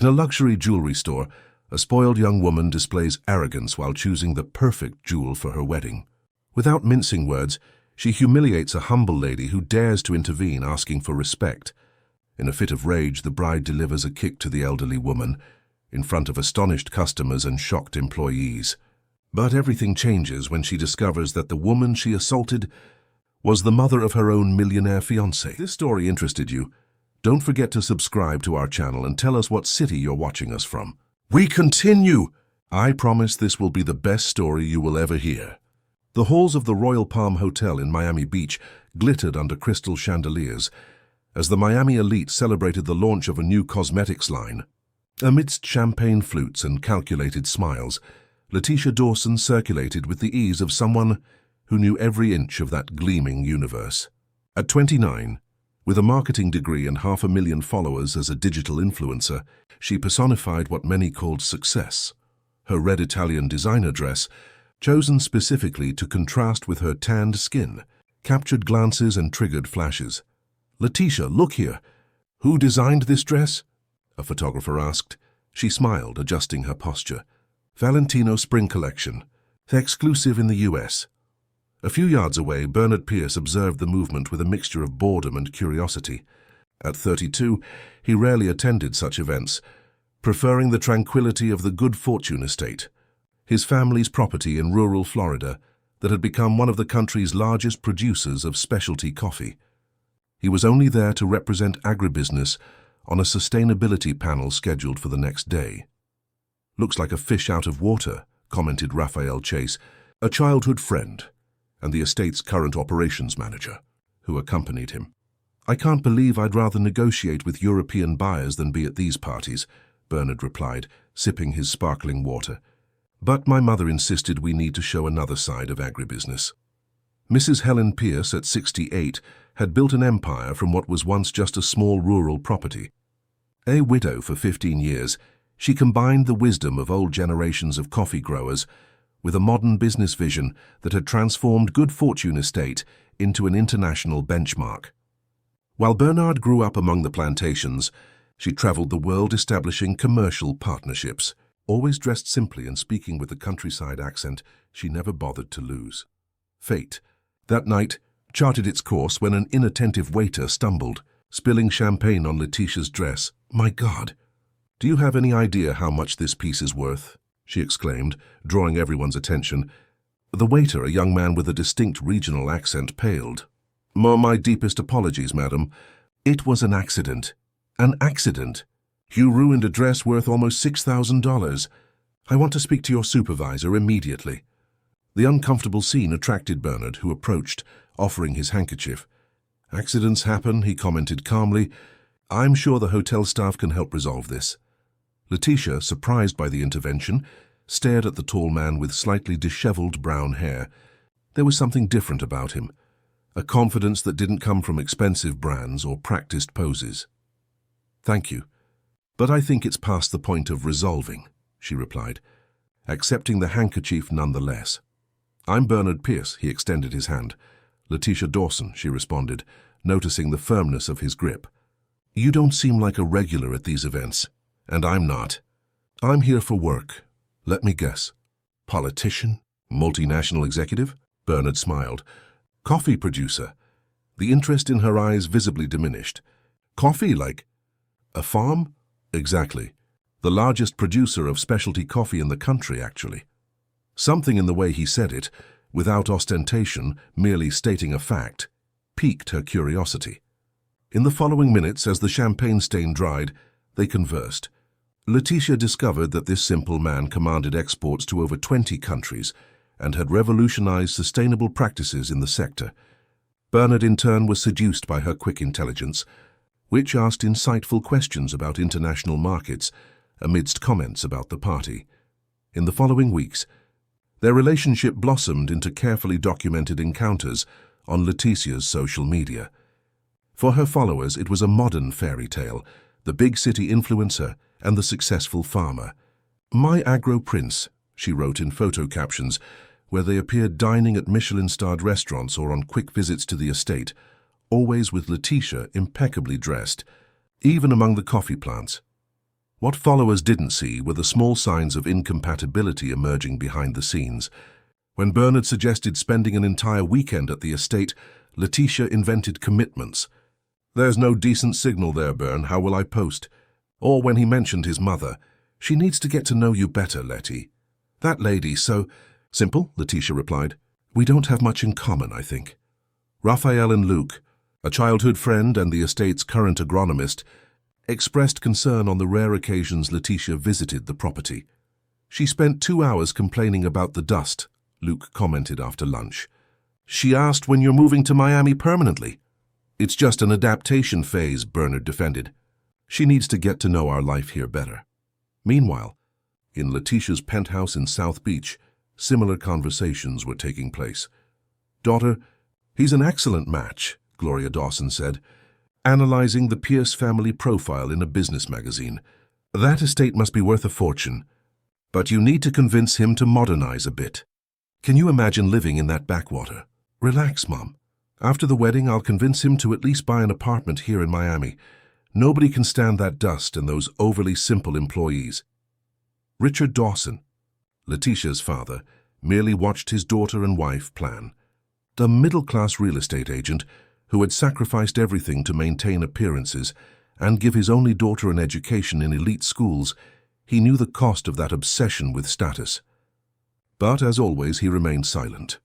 In a luxury jewelry store, a spoiled young woman displays arrogance while choosing the perfect jewel for her wedding. Without mincing words, she humiliates a humble lady who dares to intervene, asking for respect. In a fit of rage, the bride delivers a kick to the elderly woman in front of astonished customers and shocked employees. But everything changes when she discovers that the woman she assaulted was the mother of her own millionaire fiancé. If this story interested you, don't forget to subscribe to our channel and tell us what city you're watching us from. We continue! I promise this will be the best story you will ever hear. The halls of the Royal Palm Hotel in Miami Beach glittered under crystal chandeliers as the Miami elite celebrated the launch of a new cosmetics line. Amidst champagne flutes and calculated smiles, Letitia Dawson circulated with the ease of someone who knew every inch of that gleaming universe. At 29, with a marketing degree and 500,000 followers as a digital influencer, she personified what many called success. Her red Italian designer dress, chosen specifically to contrast with her tanned skin, captured glances and triggered flashes. "Letitia, look here. Who designed this dress?" a photographer asked. She smiled, adjusting her posture. "Valentino Spring Collection, exclusive in the US." A few yards away, Bernard Pierce observed the movement with a mixture of boredom and curiosity. At 32, he rarely attended such events, preferring the tranquility of the Good Fortune estate, his family's property in rural Florida that had become one of the country's largest producers of specialty coffee. He was only there to represent agribusiness on a sustainability panel scheduled for the next day. "Looks like a fish out of water," commented Raphael Chase, a childhood friend and the estate's current operations manager, who accompanied him. "I can't believe I'd rather negotiate with European buyers than be at these parties," Bernard replied, sipping his sparkling water. "But my mother insisted we need to show another side of agribusiness." Mrs. Helen Pierce, at 68, had built an empire from what was once just a small rural property. A widow for 15 years, she combined the wisdom of old generations of coffee growers with a modern business vision that had transformed Good Fortune Estate into an international benchmark. While Bernard grew up among the plantations, she traveled the world establishing commercial partnerships. Always dressed simply and speaking with the countryside accent she never bothered to lose. Fate, that night, charted its course when an inattentive waiter stumbled, spilling champagne on Letitia's dress. "My God! Do you have any idea how much this piece is worth?" she exclaimed, drawing everyone's attention. The waiter, a young man with a distinct regional accent, paled. My deepest apologies, madam. It was an accident. An accident. You ruined a dress worth almost $6,000. I want to speak to your supervisor immediately." The uncomfortable scene attracted Bernard, who approached, offering his handkerchief. "Accidents happen," he commented calmly. "I'm sure the hotel staff can help resolve this." Letitia, surprised by the intervention, stared at the tall man with slightly disheveled brown hair. There was something different about him, a confidence that didn't come from expensive brands or practiced poses. "Thank you. But I think it's past the point of resolving," she replied, accepting the handkerchief nonetheless. "I'm Bernard Pierce," he extended his hand. "Letitia Dawson," she responded, noticing the firmness of his grip. "You don't seem like a regular at these events, and I'm not. I'm here for work. Let me guess. Politician? Multinational executive?" Bernard smiled. "Coffee producer." The interest in her eyes visibly diminished. "Coffee, like a farm?" "Exactly. The largest producer of specialty coffee in the country, actually." Something in the way he said it, without ostentation, merely stating a fact, piqued her curiosity. In the following minutes, as the champagne stain dried, they conversed. Letitia discovered that this simple man commanded exports to over 20 countries and had revolutionized sustainable practices in the sector. Bernard, in turn, was seduced by her quick intelligence, which asked insightful questions about international markets amidst comments about the party. In the following weeks, their relationship blossomed into carefully documented encounters on Letitia's social media. For her followers, it was a modern fairy tale, the big city influencer and the successful farmer. "My agro prince," she wrote in photo captions, where they appeared dining at Michelin-starred restaurants or on quick visits to the estate, always with Letitia impeccably dressed, even among the coffee plants. What followers didn't see were the small signs of incompatibility emerging behind the scenes. When Bernard suggested spending an entire weekend at the estate, Letitia invented commitments. "There's no decent signal there, Bern. How will I post?" Or when he mentioned his mother, "She needs to get to know you better, Letty." "That lady, so—" "Simple," Letitia replied. "We don't have much in common, I think." Raphael and Luke, a childhood friend and the estate's current agronomist, expressed concern on the rare occasions Letitia visited the property. "She spent 2 hours complaining about the dust," Luke commented after lunch. "She asked when you're moving to Miami permanently." "It's just an adaptation phase," Bernard defended. "She needs to get to know our life here better." Meanwhile, in Letitia's penthouse in South Beach, similar conversations were taking place. "Daughter, he's an excellent match," Gloria Dawson said, analyzing the Pierce family profile in a business magazine. "That estate must be worth a fortune, but you need to convince him to modernize a bit. Can you imagine living in that backwater?" "Relax, Mom. After the wedding, I'll convince him to at least buy an apartment here in Miami. Nobody can stand that dust and those overly simple employees." Richard Dawson, Letitia's father, merely watched his daughter and wife plan. The middle-class real estate agent who had sacrificed everything to maintain appearances and give his only daughter an education in elite schools, he knew the cost of that obsession with status. But, as always, he remained silent.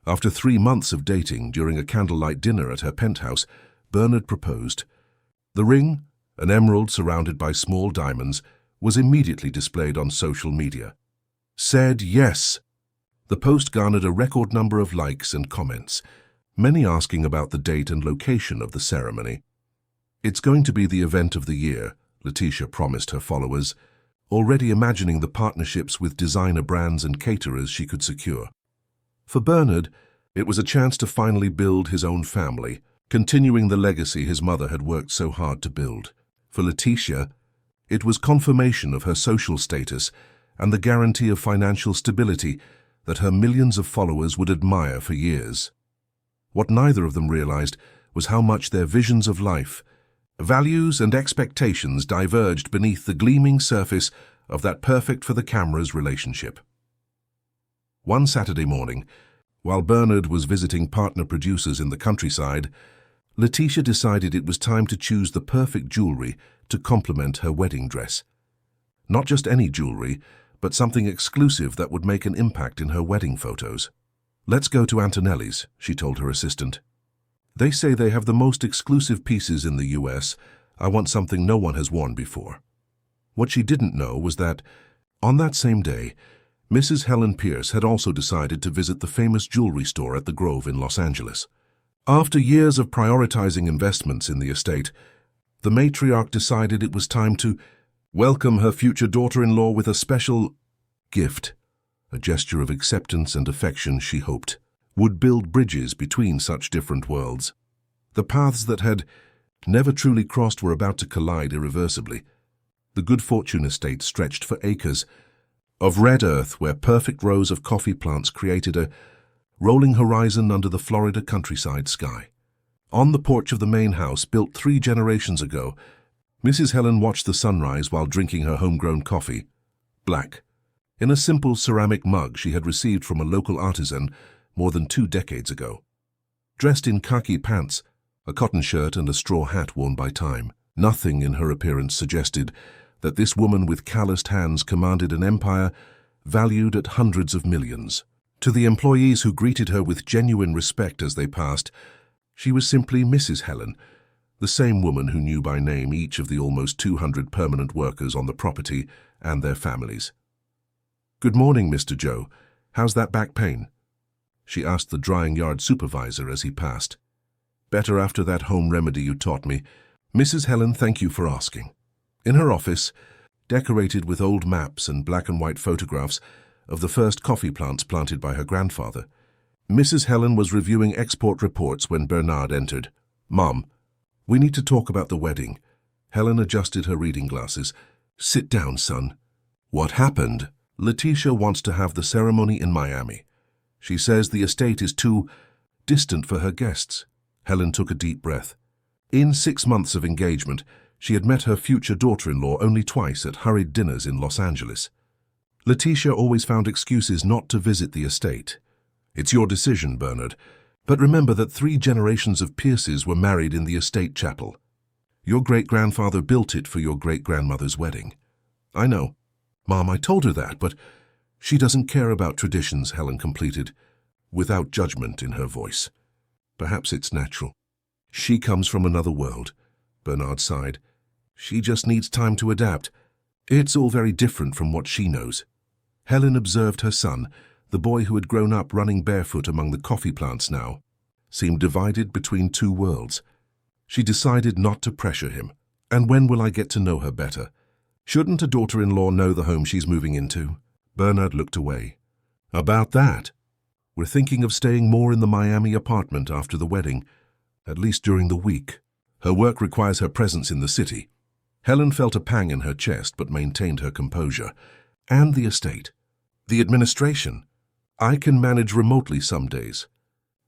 After 3 months of dating, during a candlelight dinner at her penthouse, Bernard proposed. The ring, an emerald surrounded by small diamonds, was immediately displayed on social media. "Said yes." The post garnered a record number of likes and comments, many asking about the date and location of the ceremony. "It's going to be the event of the year," Letitia promised her followers, already imagining the partnerships with designer brands and caterers she could secure. For Bernard, it was a chance to finally build his own family, continuing the legacy his mother had worked so hard to build. For Letitia, it was confirmation of her social status and the guarantee of financial stability that her millions of followers would admire for years. What neither of them realized was how much their visions of life, values and expectations diverged beneath the gleaming surface of that perfect-for-the-cameras relationship. One Saturday morning, while Bernard was visiting partner producers in the countryside, Letitia decided it was time to choose the perfect jewelry to complement her wedding dress. Not just any jewelry, but something exclusive that would make an impact in her wedding photos. "Let's go to Antonelli's," she told her assistant. "They say they have the most exclusive pieces in the US. I want something no one has worn before." What she didn't know was that, on that same day, Mrs. Helen Pierce had also decided to visit the famous jewelry store at the Grove in Los Angeles. After years of prioritizing investments in the estate, the matriarch decided it was time to welcome her future daughter-in-law with a special gift, a gesture of acceptance and affection she hoped would build bridges between such different worlds. The paths that had never truly crossed were about to collide irreversibly. The Good Fortune estate stretched for acres of red earth where perfect rows of coffee plants created a rolling horizon under the Florida countryside sky. On the porch of the main house, built 3 generations ago, Mrs. Helen watched the sunrise while drinking her homegrown coffee, black, in a simple ceramic mug she had received from a local artisan more than 2 decades ago. Dressed in khaki pants, a cotton shirt and a straw hat worn by time, nothing in her appearance suggested that this woman with calloused hands commanded an empire valued at hundreds of millions. To the employees who greeted her with genuine respect as they passed, she was simply Mrs. Helen, the same woman who knew by name each of the almost 200 permanent workers on the property and their families. "Good morning, Mr. Joe. How's that back pain?" she asked the drying yard supervisor as he passed. "Better after that home remedy you taught me. Mrs. Helen, thank you for asking." In her office, decorated with old maps and black and white photographs of the first coffee plants planted by her grandfather, Mrs. Helen was reviewing export reports when Bernard entered. "Mom, we need to talk about the wedding." Helen adjusted her reading glasses. "Sit down, son." "What happened?" "Letitia wants to have the ceremony in Miami. She says the estate is too distant for her guests." Helen took a deep breath. In 6 months of engagement, She had met her future daughter-in-law only twice at hurried dinners in Los Angeles. Letitia always found excuses not to visit the estate. It's your decision, Bernard, but remember that 3 generations of Pierces were married in the estate chapel. Your great-grandfather built it for your great-grandmother's wedding. I know. Mom, I told her that, but she doesn't care about traditions, Helen completed, without judgment in her voice. Perhaps it's natural. She comes from another world, Bernard sighed. She just needs time to adapt. It's all very different from what she knows. Helen observed her son, the boy who had grown up running barefoot among the coffee plants now, seemed divided between 2 worlds. She decided not to pressure him. And when will I get to know her better? Shouldn't a daughter-in-law know the home she's moving into? Bernard looked away. About that? We're thinking of staying more in the Miami apartment after the wedding, at least during the week. Her work requires her presence in the city. Helen felt a pang in her chest but maintained her composure. And the estate. The administration. I can manage remotely some days.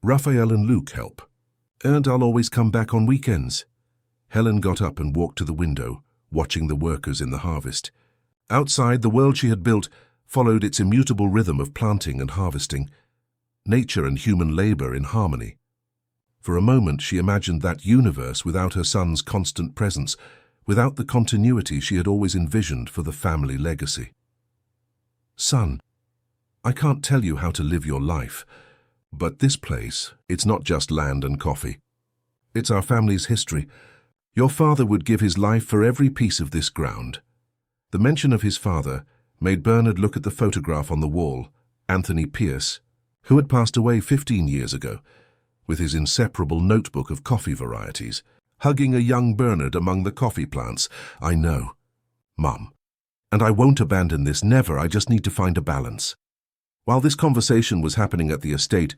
Raphael and Luke help. And I'll always come back on weekends. Helen got up and walked to the window, watching the workers in the harvest. Outside, the world she had built followed its immutable rhythm of planting and harvesting, nature and human labor in harmony. For a moment, she imagined that universe without her son's constant presence, without the continuity she had always envisioned for the family legacy. Son, I can't tell you how to live your life, but this place, it's not just land and coffee. It's our family's history. Your father would give his life for every piece of this ground. The mention of his father made Bernard look at the photograph on the wall, Anthony Pierce, who had passed away 15 years ago, with his inseparable notebook of coffee varieties, hugging a young Bernard among the coffee plants. I know, Mum. And I won't abandon this, never. I just need to find a balance. While this conversation was happening at the estate,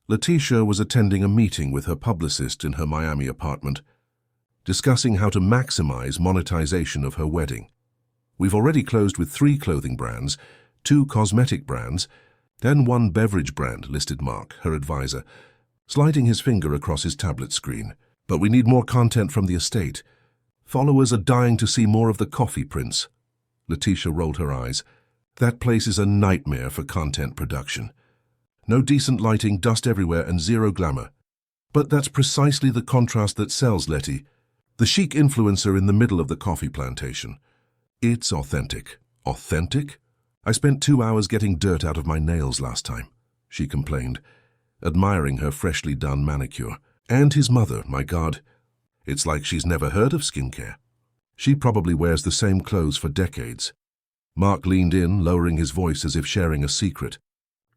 Letitia was attending a meeting with her publicist in her Miami apartment, discussing how to maximize monetization of her wedding. We've already closed with 3 clothing brands, 2 cosmetic brands, then 1 beverage brand, listed Mark, her advisor, sliding his finger across his tablet screen. But we need more content from the estate. Followers are dying to see more of the Coffee Prince. Letitia rolled her eyes. That place is a nightmare for content production. No decent lighting, dust everywhere, and 0 glamour. But that's precisely the contrast that sells, Letty. The chic influencer in the middle of the coffee plantation. It's authentic. Authentic? I spent 2 hours getting dirt out of my nails last time, she complained, admiring her freshly done manicure. And his mother, my God. It's like she's never heard of skincare. She probably wears the same clothes for decades. Mark leaned in, lowering his voice as if sharing a secret.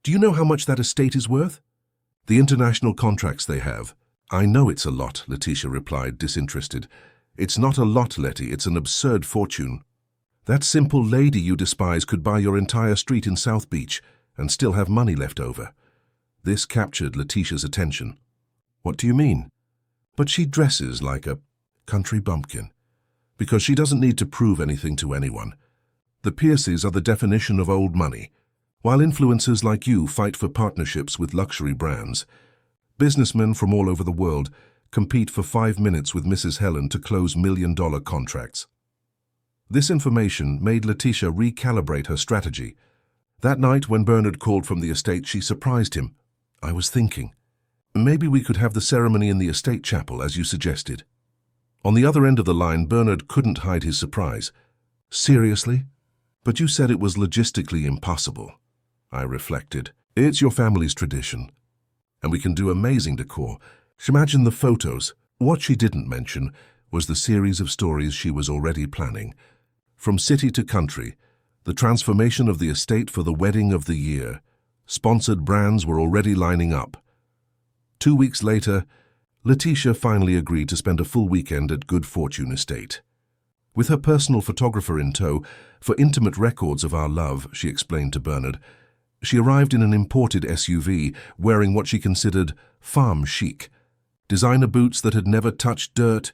Do you know how much that estate is worth? The international contracts they have. I know it's a lot, Letitia replied, disinterested. It's not a lot, Letty, it's an absurd fortune. That simple lady you despise could buy your entire street in South Beach and still have money left over. This captured Letitia's attention. What do you mean? But she dresses like a country bumpkin. Because she doesn't need to prove anything to anyone. The Pierces are the definition of old money. While influencers like you fight for partnerships with luxury brands, businessmen from all over the world compete for 5 minutes with Mrs. Helen to close million-dollar contracts. This information made Letitia recalibrate her strategy. That night when Bernard called from the estate, she surprised him. I was thinking, maybe we could have the ceremony in the estate chapel, as you suggested. On the other end of the line, Bernard couldn't hide his surprise. Seriously? But you said it was logistically impossible. I reflected. It's your family's tradition. And we can do amazing decor. Imagine the photos. What she didn't mention was the series of stories she was already planning. From city to country, the transformation of the estate for the wedding of the year. Sponsored brands were already lining up. 2 weeks later, Letitia finally agreed to spend a full weekend at Good Fortune Estate. With her personal photographer in tow, for intimate records of our love, she explained to Bernard, she arrived in an imported SUV, wearing what she considered farm chic, designer boots that had never touched dirt,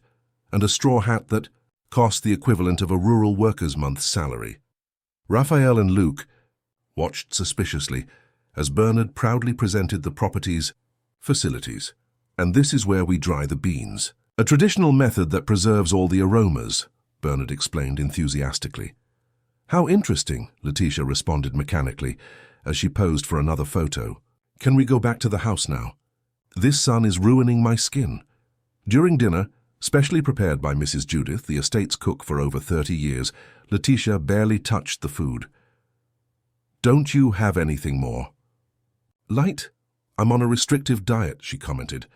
and a straw hat that cost the equivalent of a rural workers' month's salary. Raphael and Luke watched suspiciously as Bernard proudly presented the property's facilities. And this is where we dry the beans, A traditional method that preserves all the aromas, Bernard explained enthusiastically. How interesting, Letitia responded mechanically as she posed for another photo. Can we go back to the house now? This sun is ruining my skin. During dinner, specially prepared by Mrs. Judith, the estate's cook for over 30 years, Letitia barely touched the food. Don't you have anything more? Light? I'm on a restrictive diet, she commented,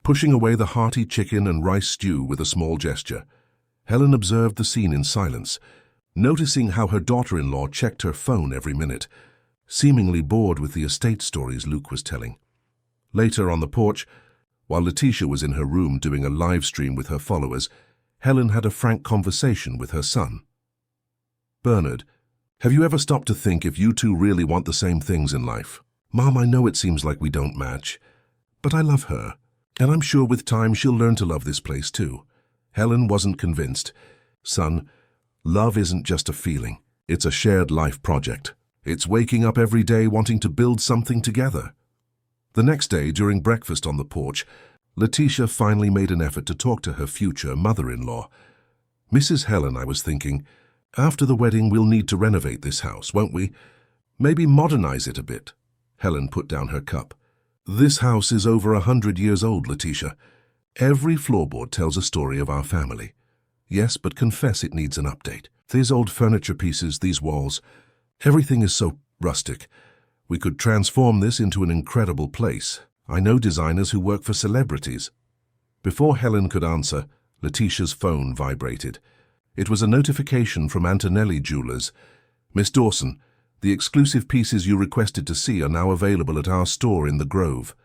pushing away the hearty chicken and rice stew with a small gesture. Helen observed the scene in silence, noticing how her daughter-in-law checked her phone every minute, seemingly bored with the estate stories Luke was telling. Later on the porch, while Letitia was in her room doing a live stream with her followers, Helen had a frank conversation with her son. Bernard, have you ever stopped to think if you two really want the same things in life? Mom, I know it seems like we don't match, but I love her, and I'm sure with time she'll learn to love this place too. Helen wasn't convinced. Son, love isn't just a feeling. It's a shared life project. It's waking up every day wanting to build something together. The next day, during breakfast on the porch, Letitia finally made an effort to talk to her future mother-in-law. Mrs. Helen, I was thinking, after the wedding we'll need to renovate this house, won't we? Maybe modernize it a bit. Helen put down her cup. This house is over 100 years old, Letitia. Every floorboard tells a story of our family. Yes, but confess it needs an update. These old furniture pieces, these walls, everything is so rustic. We could transform this into an incredible place. I know designers who work for celebrities. Before Helen could answer, Letitia's phone vibrated. It was a notification from Antonelli Jewelers. Miss Dawson, the exclusive pieces you requested to see are now available at our store in the Grove.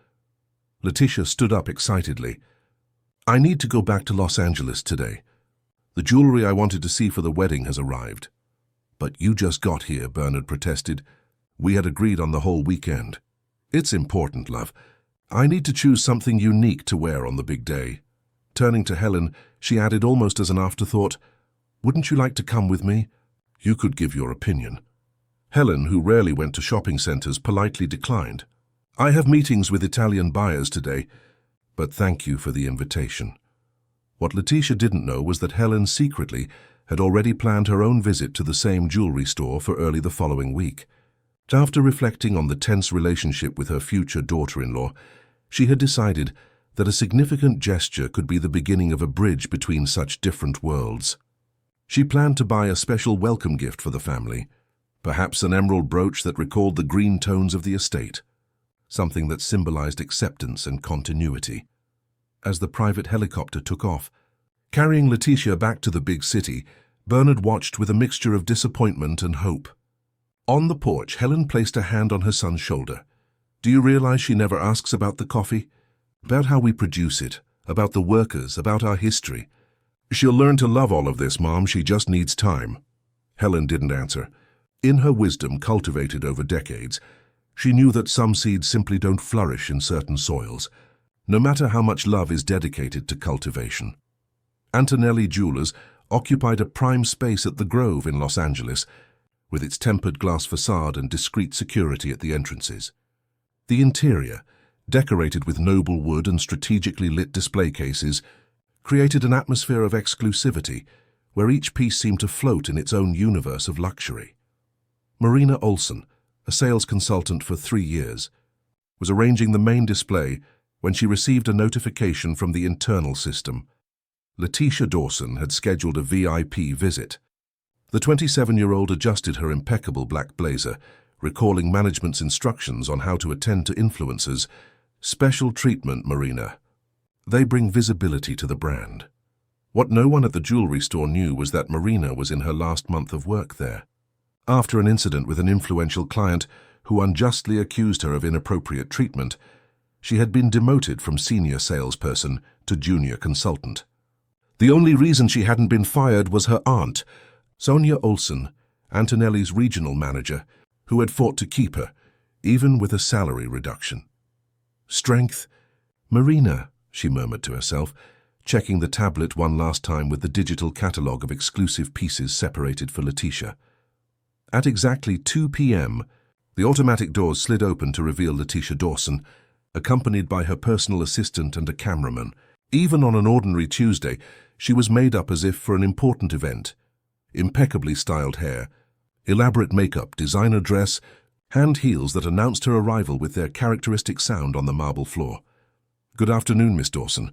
Letitia stood up excitedly. I need to go back to Los Angeles today. The jewelry I wanted to see for the wedding has arrived. But you just got here, Bernard protested. We had agreed on the whole weekend. It's important, love. I need to choose something unique to wear on the big day. Turning to Helen, she added almost as an afterthought, wouldn't you like to come with me? You could give your opinion. Helen, who rarely went to shopping centers, politely declined. I have meetings with Italian buyers today, but thank you for the invitation. What Letitia didn't know was that Helen secretly had already planned her own visit to the same jewelry store for early the following week. After reflecting on the tense relationship with her future daughter-in-law, she had decided that a significant gesture could be the beginning of a bridge between such different worlds. She planned to buy a special welcome gift for the family, perhaps an emerald brooch that recalled the green tones of the estate, something that symbolized acceptance and continuity. As the private helicopter took off, carrying Letitia back to the big city, Bernard watched with a mixture of disappointment and hope. On the porch, Helen placed a hand on her son's shoulder. Do you realize she never asks about the coffee? About how we produce it, about the workers, about our history. She'll learn to love all of this, Mom. She just needs time. Helen didn't answer. In her wisdom, cultivated over decades, she knew that some seeds simply don't flourish in certain soils, no matter how much love is dedicated to cultivation. Antonelli Jewelers occupied a prime space at the Grove in Los Angeles, with its tempered glass facade and discreet security at the entrances. The interior, decorated with noble wood and strategically lit display cases, created an atmosphere of exclusivity where each piece seemed to float in its own universe of luxury. Marina Olson, a sales consultant for 3 years, was arranging the main display when she received a notification from the internal system. Letitia Dawson had scheduled a VIP visit. The 27-year-old adjusted her impeccable black blazer, recalling management's instructions on how to attend to influencers. Special treatment, Marina. They bring visibility to the brand. What no one at the jewelry store knew was that Marina was in her last month of work there. After an incident with an influential client who unjustly accused her of inappropriate treatment, she had been demoted from senior salesperson to junior consultant. The only reason she hadn't been fired was her aunt, Sonia Olson, Antonelli's regional manager, who had fought to keep her, even with a salary reduction. Strength? Marina, she murmured to herself, checking the tablet one last time with the digital catalogue of exclusive pieces separated for Letitia. At exactly 2 p.m., the automatic doors slid open to reveal Letitia Dawson, accompanied by her personal assistant and a cameraman. Even on an ordinary Tuesday, she was made up as if for an important event. Impeccably styled hair, elaborate makeup, designer dress, hand heels that announced her arrival with their characteristic sound on the marble floor. "Good afternoon, Miss Dawson.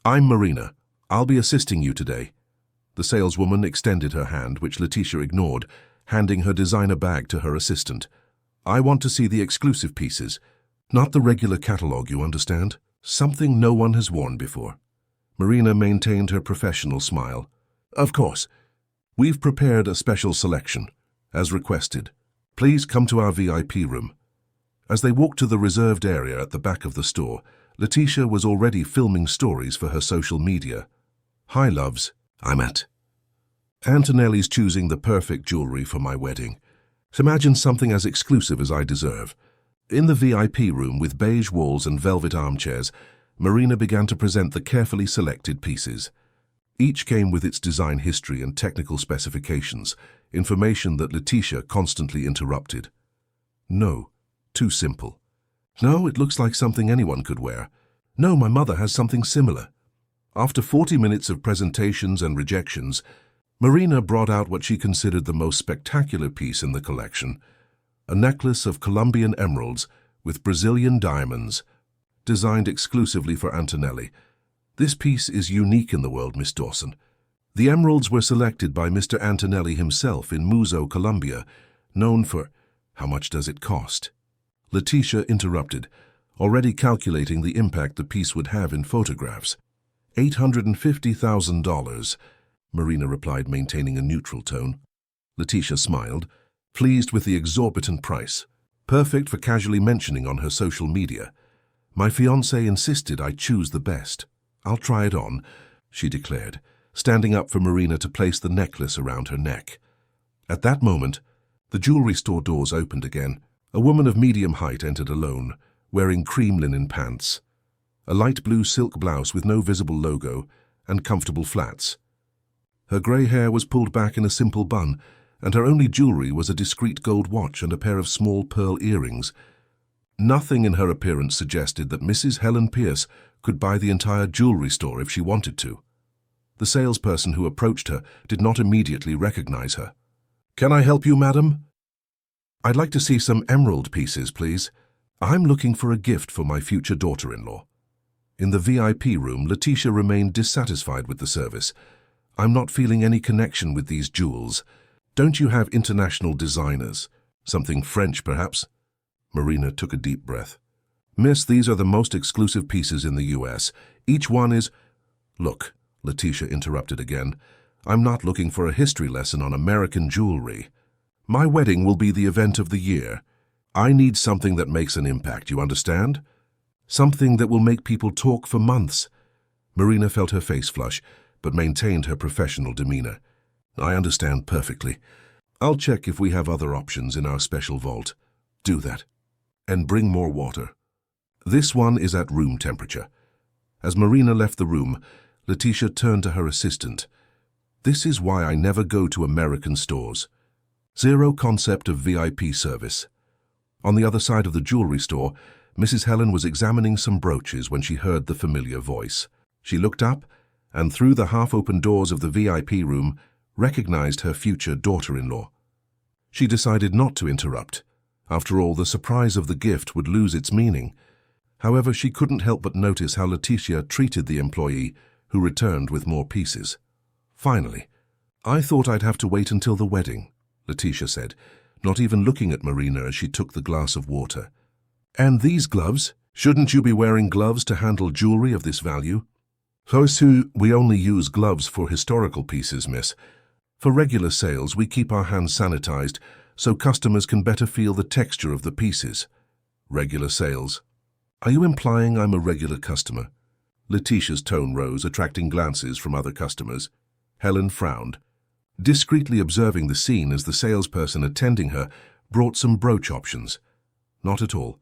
I'm Marina. I'll be assisting you today." The saleswoman extended her hand, which Letitia ignored, handing her designer bag to her assistant. "I want to see the exclusive pieces. Not the regular catalog, you understand? Something no one has worn before." Marina maintained her professional smile. "Of course. We've prepared a special selection, as requested. Please come to our VIP room." As they walked to the reserved area at the back of the store, Letitia was already filming stories for her social media. "Hi, loves. I'm at Antonelli's choosing the perfect jewelry for my wedding. So imagine something as exclusive as I deserve." In the VIP room with beige walls and velvet armchairs, Marina began to present the carefully selected pieces. Each came with its design history and technical specifications, information that Letitia constantly interrupted. "No, too simple. No, it looks like something anyone could wear. No, my mother has something similar." After 40 minutes of presentations and rejections, Marina brought out what she considered the most spectacular piece in the collection, a necklace of Colombian emeralds with Brazilian diamonds, designed exclusively for Antonelli. "This piece is unique in the world, Miss Dawson. The emeralds were selected by Mr. Antonelli himself in Muzo, Colombia, known for—" "How much does it cost?" Letitia interrupted, already calculating the impact the piece would have in photographs. $850,000, Marina replied, maintaining a neutral tone. Letitia smiled, pleased with the exorbitant price, perfect for casually mentioning on her social media. "My fiancé insisted I choose the best. I'll try it on," she declared, standing up for Marina to place the necklace around her neck. At that moment, the jewelry store doors opened again. A woman of medium height entered alone, wearing cream linen pants, a light blue silk blouse with no visible logo, and comfortable flats. Her grey hair was pulled back in a simple bun, and her only jewelry was a discreet gold watch and a pair of small pearl earrings. Nothing in her appearance suggested that Mrs. Helen Pierce could buy the entire jewelry store if she wanted to. The salesperson who approached her did not immediately recognize her. "Can I help you, madam?" "I'd like to see some emerald pieces, please. I'm looking for a gift for my future daughter-in-law." In the VIP room, Letitia remained dissatisfied with the service. "I'm not feeling any connection with these jewels. Don't you have international designers? Something French, perhaps?" Marina took a deep breath. "Miss, these are the most exclusive pieces in the US. Each one is—" "Look," Letitia interrupted again, "I'm not looking for a history lesson on American jewelry. My wedding will be the event of the year. I need something that makes an impact, you understand? Something that will make people talk for months." Marina felt her face flush, but maintained her professional demeanor. "I understand perfectly. I'll check if we have other options in our special vault." "Do that. And bring more water. This one is at room temperature." As Marina left the room, Letitia turned to her assistant. "This is why I never go to American stores. Zero concept of VIP service." On the other side of the jewelry store, Mrs. Helen was examining some brooches when she heard the familiar voice. She looked up, and through the half-open doors of the VIP room, recognized her future daughter-in-law. She decided not to interrupt. After all, the surprise of the gift would lose its meaning. However, she couldn't help but notice how Letitia treated the employee, who returned with more pieces. "Finally, I thought I'd have to wait until the wedding," Letitia said, not even looking at Marina as she took the glass of water. "And these gloves? Shouldn't you be wearing gloves to handle jewelry of this value?" "So we only use gloves for historical pieces, miss. For regular sales, we keep our hands sanitized so customers can better feel the texture of the pieces." "Regular sales? Are you implying I'm a regular customer?" Letitia's tone rose, attracting glances from other customers. Helen frowned, discreetly observing the scene as the salesperson attending her brought some brooch options. "Not at all,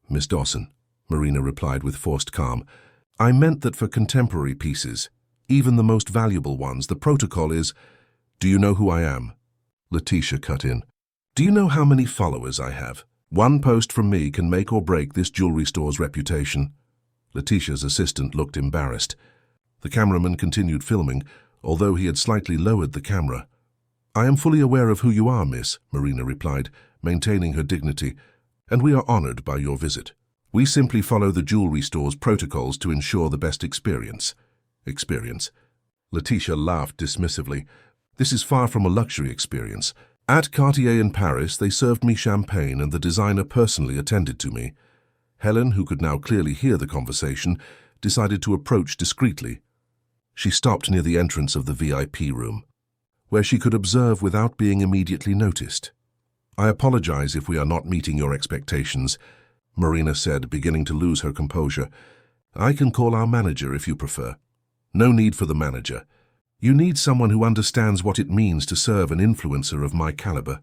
Miss Dawson," Marina replied with forced calm. "I meant that for contemporary pieces, even the most valuable ones, the protocol is—" "Do you know who I am?" Letitia cut in. "Do you know how many followers I have? One post from me can make or break this jewelry store's reputation." Letitia's assistant looked embarrassed. The cameraman continued filming, although he had slightly lowered the camera. "I am fully aware of who you are, miss," Marina replied, maintaining her dignity, "and we are honored by your visit. We simply follow the jewelry store's protocols to ensure the best experience." Experience? Letitia laughed dismissively. "This is far from a luxury experience. At Cartier in Paris, they served me champagne and the designer personally attended to me." Helen, who could now clearly hear the conversation, decided to approach discreetly. She stopped near the entrance of the VIP room, where she could observe without being immediately noticed. "I apologize if we are not meeting your expectations," Marina said, beginning to lose her composure. "I can call our manager if you prefer." "No need for the manager. You need someone who understands what it means to serve an influencer of my caliber."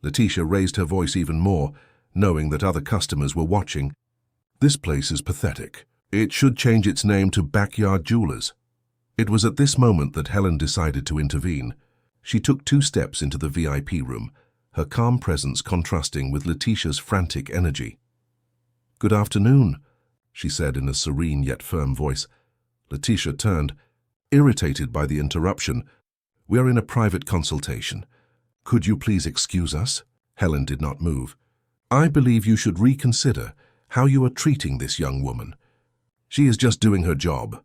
Letitia raised her voice even more, knowing that other customers were watching. "This place is pathetic. It should change its name to Backyard Jewelers." It was at this moment that Helen decided to intervene. She took 2 steps into the VIP room, her calm presence contrasting with Letitia's frantic energy. "Good afternoon," she said in a serene yet firm voice. Letitia turned, irritated by the interruption. "We are in a private consultation. Could you please excuse us?" Helen did not move. "I believe you should reconsider how you are treating this young woman. She is just doing her job."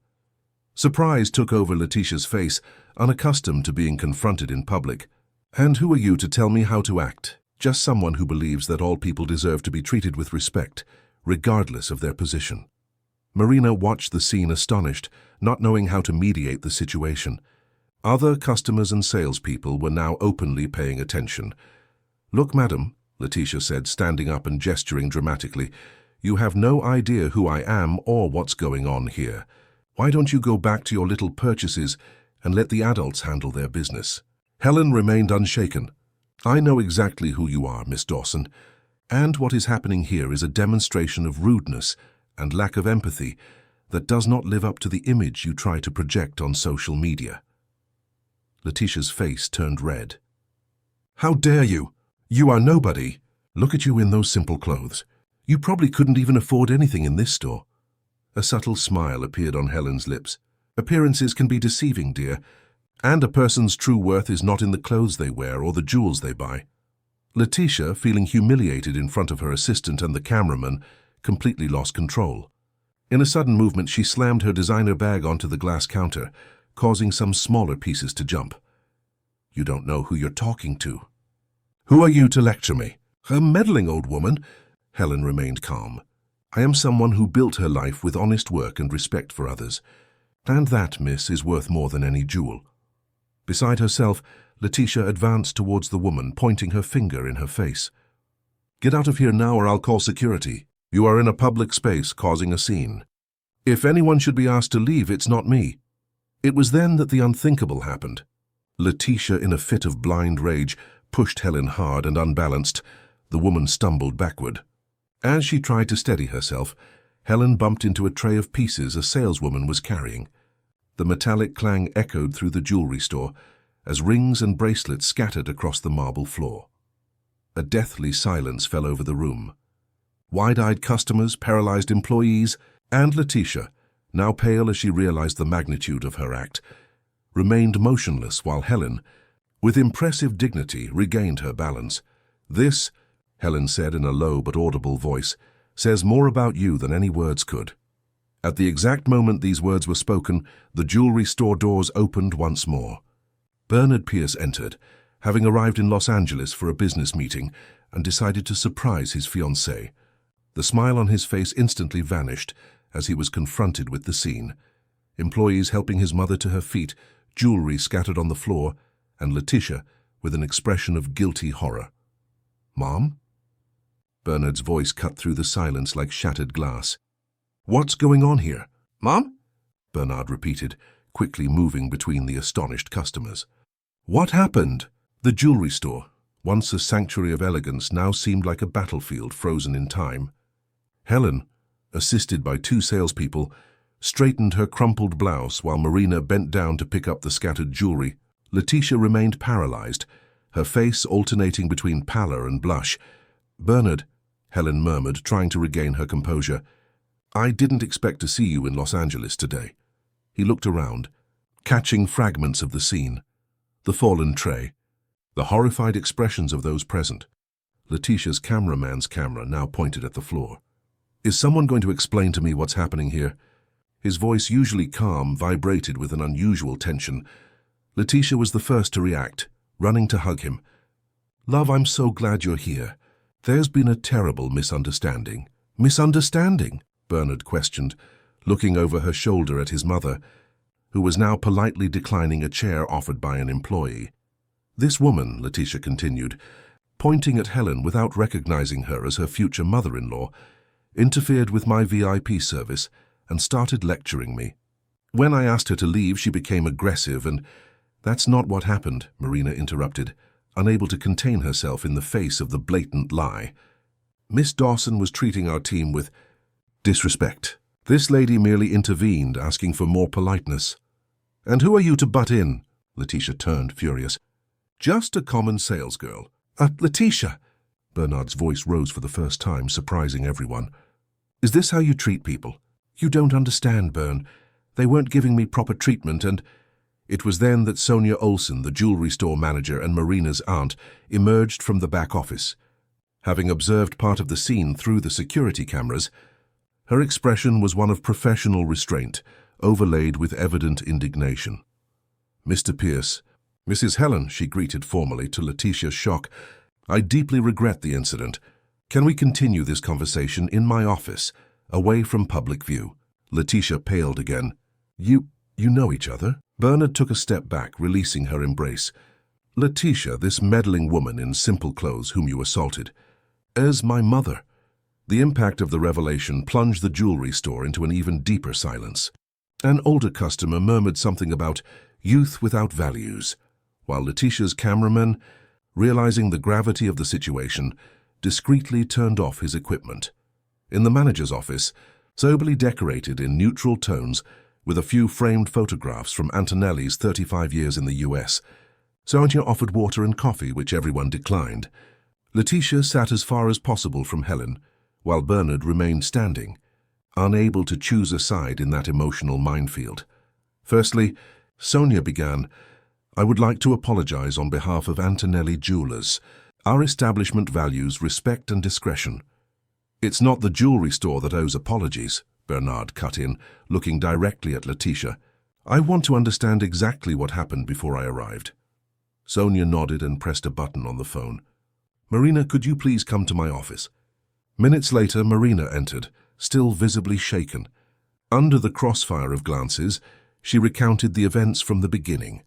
Surprise took over Letitia's face, unaccustomed to being confronted in public. "And who are you to tell me how to act?" "Just someone who believes that all people deserve to be treated with respect, regardless of their position." Marina watched the scene astonished, not knowing how to mediate the situation. Other customers and salespeople were now openly paying attention. "Look, madam," Letitia said, standing up and gesturing dramatically, "you have no idea who I am or what's going on here. Why don't you go back to your little purchases and let the adults handle their business?" Helen remained unshaken. "I know exactly who you are, Miss Dawson, and what is happening here is a demonstration of rudeness and lack of empathy that does not live up to the image you try to project on social media." Letitia's face turned red. "How dare you? You are nobody. Look at you in those simple clothes. You probably couldn't even afford anything in this store." A subtle smile appeared on Helen's lips. "Appearances can be deceiving, dear, and a person's true worth is not in the clothes they wear or the jewels they buy." Letitia, feeling humiliated in front of her assistant and the cameraman, completely lost control. In a sudden movement, she slammed her designer bag onto the glass counter, causing some smaller pieces to jump. "You don't know who you're talking to." "Who are you to lecture me?" "A meddling old woman." Helen remained calm. "I am someone who built her life with honest work and respect for others. And that, miss, is worth more than any jewel." Beside herself, Letitia advanced towards the woman, pointing her finger in her face. "Get out of here now or I'll call security. You are in a public space causing a scene. If anyone should be asked to leave, it's not me." It was then that the unthinkable happened. Letitia, in a fit of blind rage, pushed Helen hard and unbalanced. The woman stumbled backward. As she tried to steady herself, Helen bumped into a tray of pieces a saleswoman was carrying. The metallic clang echoed through the jewelry store as rings and bracelets scattered across the marble floor. A deathly silence fell over the room. Wide-eyed customers, paralyzed employees, and Letitia, now pale as she realized the magnitude of her act, remained motionless while Helen, with impressive dignity, regained her balance. "This," Helen said in a low but audible voice, "says more about you than any words could." At the exact moment these words were spoken, the jewelry store doors opened once more. Bernard Pierce entered, having arrived in Los Angeles for a business meeting, and decided to surprise his fiancée. The smile on his face instantly vanished as he was confronted with the scene. Employees helping his mother to her feet, jewelry scattered on the floor, and Letitia with an expression of guilty horror. "Mom?" Bernard's voice cut through the silence like shattered glass. "What's going on here?" "Mom?" Bernard repeated, quickly moving between the astonished customers. "What happened?" The jewelry store, once a sanctuary of elegance, now seemed like a battlefield frozen in time. Helen, assisted by 2 salespeople, straightened her crumpled blouse while Marina bent down to pick up the scattered jewelry. Letitia remained paralyzed, her face alternating between pallor and blush. "Bernard," Helen murmured, trying to regain her composure, "I didn't expect to see you in Los Angeles today." He looked around, catching fragments of the scene. The fallen tray, the horrified expressions of those present. Letitia's cameraman's camera now pointed at the floor. "Is someone going to explain to me what's happening here?" His voice, usually calm, vibrated with an unusual tension. Letitia was the first to react, running to hug him. "Love, I'm so glad you're here. There's been a terrible misunderstanding." "Misunderstanding?" Bernard questioned, looking over her shoulder at his mother, who was now politely declining a chair offered by an employee. "This woman," Letitia continued, pointing at Helen without recognizing her as her future mother-in-law, interfered with my VIP service and started lecturing me. When I asked her to leave, she became aggressive, and that's not what happened," Marina interrupted, unable to contain herself in the face of the blatant lie. "Miss Dawson was treating our team with disrespect. This lady merely intervened, asking for more politeness." "And who are you to butt in?" Letitia turned, furious. "Just a common sales girl." Letitia!" Bernard's voice rose for the first time, surprising everyone. "Is this how you treat people?" "You don't understand, Bern. They weren't giving me proper treatment, and—" It was then that Sonia Olsen, the jewelry store manager and Marina's aunt, emerged from the back office. Having observed part of the scene through the security cameras, her expression was one of professional restraint, overlaid with evident indignation. "Mr. Pierce, Mrs. Helen," she greeted formally to Letitia's shock, "I deeply regret the incident. Can we continue this conversation in my office, away from public view?" Letitia paled again. You know each other?" Bernard took a step back, releasing her embrace. "Letitia, this meddling woman in simple clothes whom you assaulted, as my mother." The impact of the revelation plunged the jewelry store into an even deeper silence. An older customer murmured something about youth without values, while Letitia's cameraman, realizing the gravity of the situation, discreetly turned off his equipment. In the manager's office, soberly decorated in neutral tones, with a few framed photographs from Antonelli's 35 years in the US, Sonia offered water and coffee, which everyone declined. Letitia sat as far as possible from Helen, while Bernard remained standing, unable to choose a side in that emotional minefield. Firstly, Sonia began, "I would like to apologize on behalf of Antonelli Jewelers. Our establishment values respect and discretion." "It's not the jewelry store that owes apologies," Bernard cut in, looking directly at Letitia. "I want to understand exactly what happened before I arrived." Sonia nodded and pressed a button on the phone. "Marina, could you please come to my office?" Minutes later, Marina entered, still visibly shaken. Under the crossfire of glances, she recounted the events from the beginning.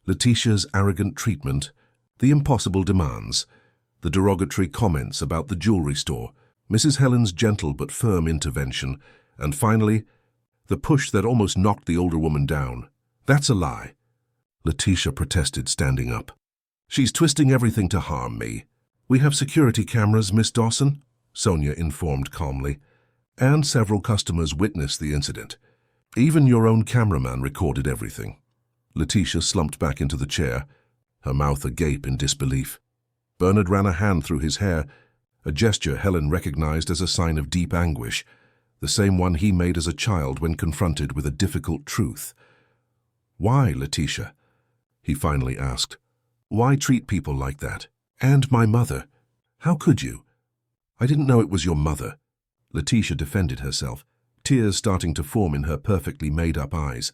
Letitia's arrogant treatment, the impossible demands, the derogatory comments about the jewelry store, Mrs. Helen's gentle but firm intervention, and finally, the push that almost knocked the older woman down. "That's a lie," Letitia protested, standing up. "She's twisting everything to harm me." "We have security cameras, Miss Dawson," Sonia informed calmly, "and several customers witnessed the incident. Even your own cameraman recorded everything." Letitia slumped back into the chair, her mouth agape in disbelief. Bernard ran a hand through his hair, a gesture Helen recognized as a sign of deep anguish, the same one he made as a child when confronted with a difficult truth. "Why, Letitia?" he finally asked. "Why treat people like that? And my mother? How could you?" "I didn't know it was your mother." Letitia defended herself, tears starting to form in her perfectly made-up eyes.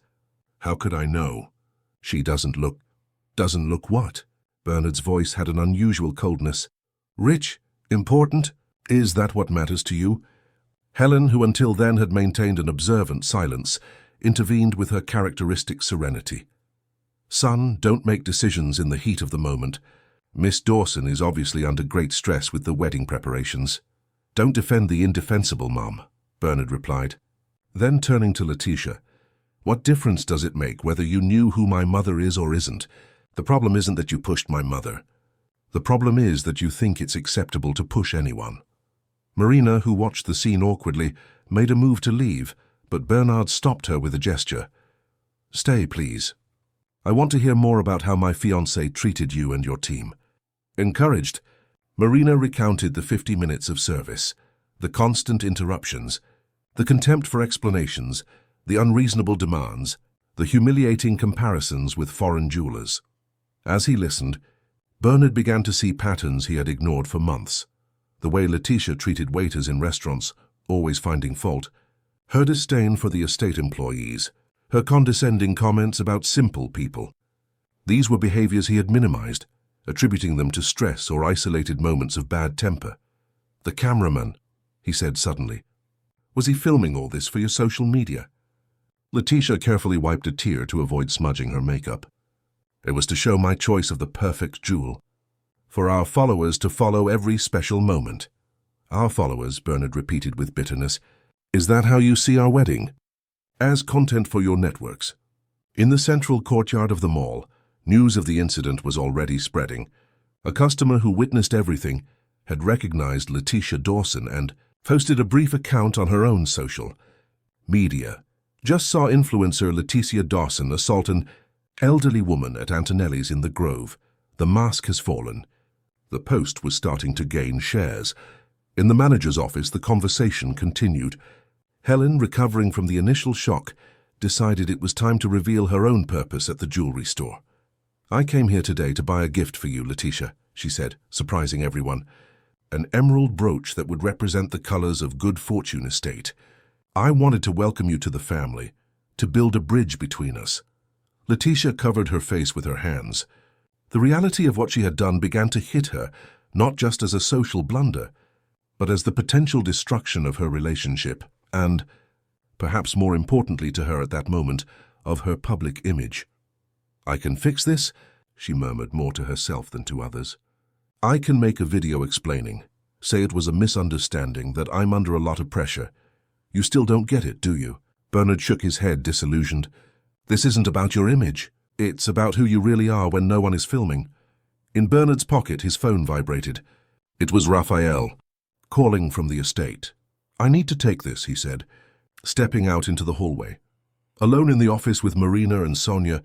"How could I know? She doesn't look..." "Doesn't look what?" Bernard's voice had an unusual coldness. "Rich? Important? Is that what matters to you?" Helen, who until then had maintained an observant silence, intervened with her characteristic serenity. "Son, don't make decisions in the heat of the moment. Miss Dawson is obviously under great stress with the wedding preparations." "Don't defend the indefensible, Mom," Bernard replied. Then turning to Letitia, "What difference does it make whether you knew who my mother is or isn't? The problem isn't that you pushed my mother. The problem is that you think it's acceptable to push anyone." Marina, who watched the scene awkwardly, made a move to leave, but Bernard stopped her with a gesture. "Stay, please. I want to hear more about how my fiancé treated you and your team." Encouraged, Marina recounted the 50 minutes of service, the constant interruptions, the contempt for explanations, the unreasonable demands, the humiliating comparisons with foreign jewelers. As he listened, Bernard began to see patterns he had ignored for months. The way Letitia treated waiters in restaurants, always finding fault, her disdain for the estate employees, her condescending comments about simple people. These were behaviors he had minimized, attributing them to stress or isolated moments of bad temper. "The cameraman," he said suddenly. "Was he filming all this for your social media?" Letitia carefully wiped a tear to avoid smudging her makeup. "It was to show my choice of the perfect jewel. For our followers to follow every special moment." "Our followers," Bernard repeated with bitterness. "Is that how you see our wedding?" "As content for your networks." In the central courtyard of the mall, news of the incident was already spreading. A customer who witnessed everything had recognized Letitia Dawson and posted a brief account on her own social media. "Just saw influencer Letitia Dawson assault an elderly woman at Antonelli's in the Grove. The mask has fallen." The post was starting to gain shares. In the manager's office, the conversation continued. Helen, recovering from the initial shock, decided it was time to reveal her own purpose at the jewelry store. "I came here today to buy a gift for you, Letitia," she said, surprising everyone. "An emerald brooch that would represent the colors of Good Fortune Estate. I wanted to welcome you to the family, to build a bridge between us." Letitia covered her face with her hands. The reality of what she had done began to hit her, not just as a social blunder, but as the potential destruction of her relationship and, perhaps more importantly to her at that moment, of her public image. "I can fix this," she murmured more to herself than to others. "I can make a video explaining. Say it was a misunderstanding, that I'm under a lot of pressure. You still don't get it, do you?" Bernard shook his head, disillusioned. "This isn't about your image. It's about who you really are when no one is filming." In Bernard's pocket, his phone vibrated. It was Raphael, calling from the estate. "I need to take this," he said, stepping out into the hallway. Alone in the office with Marina and Sonia,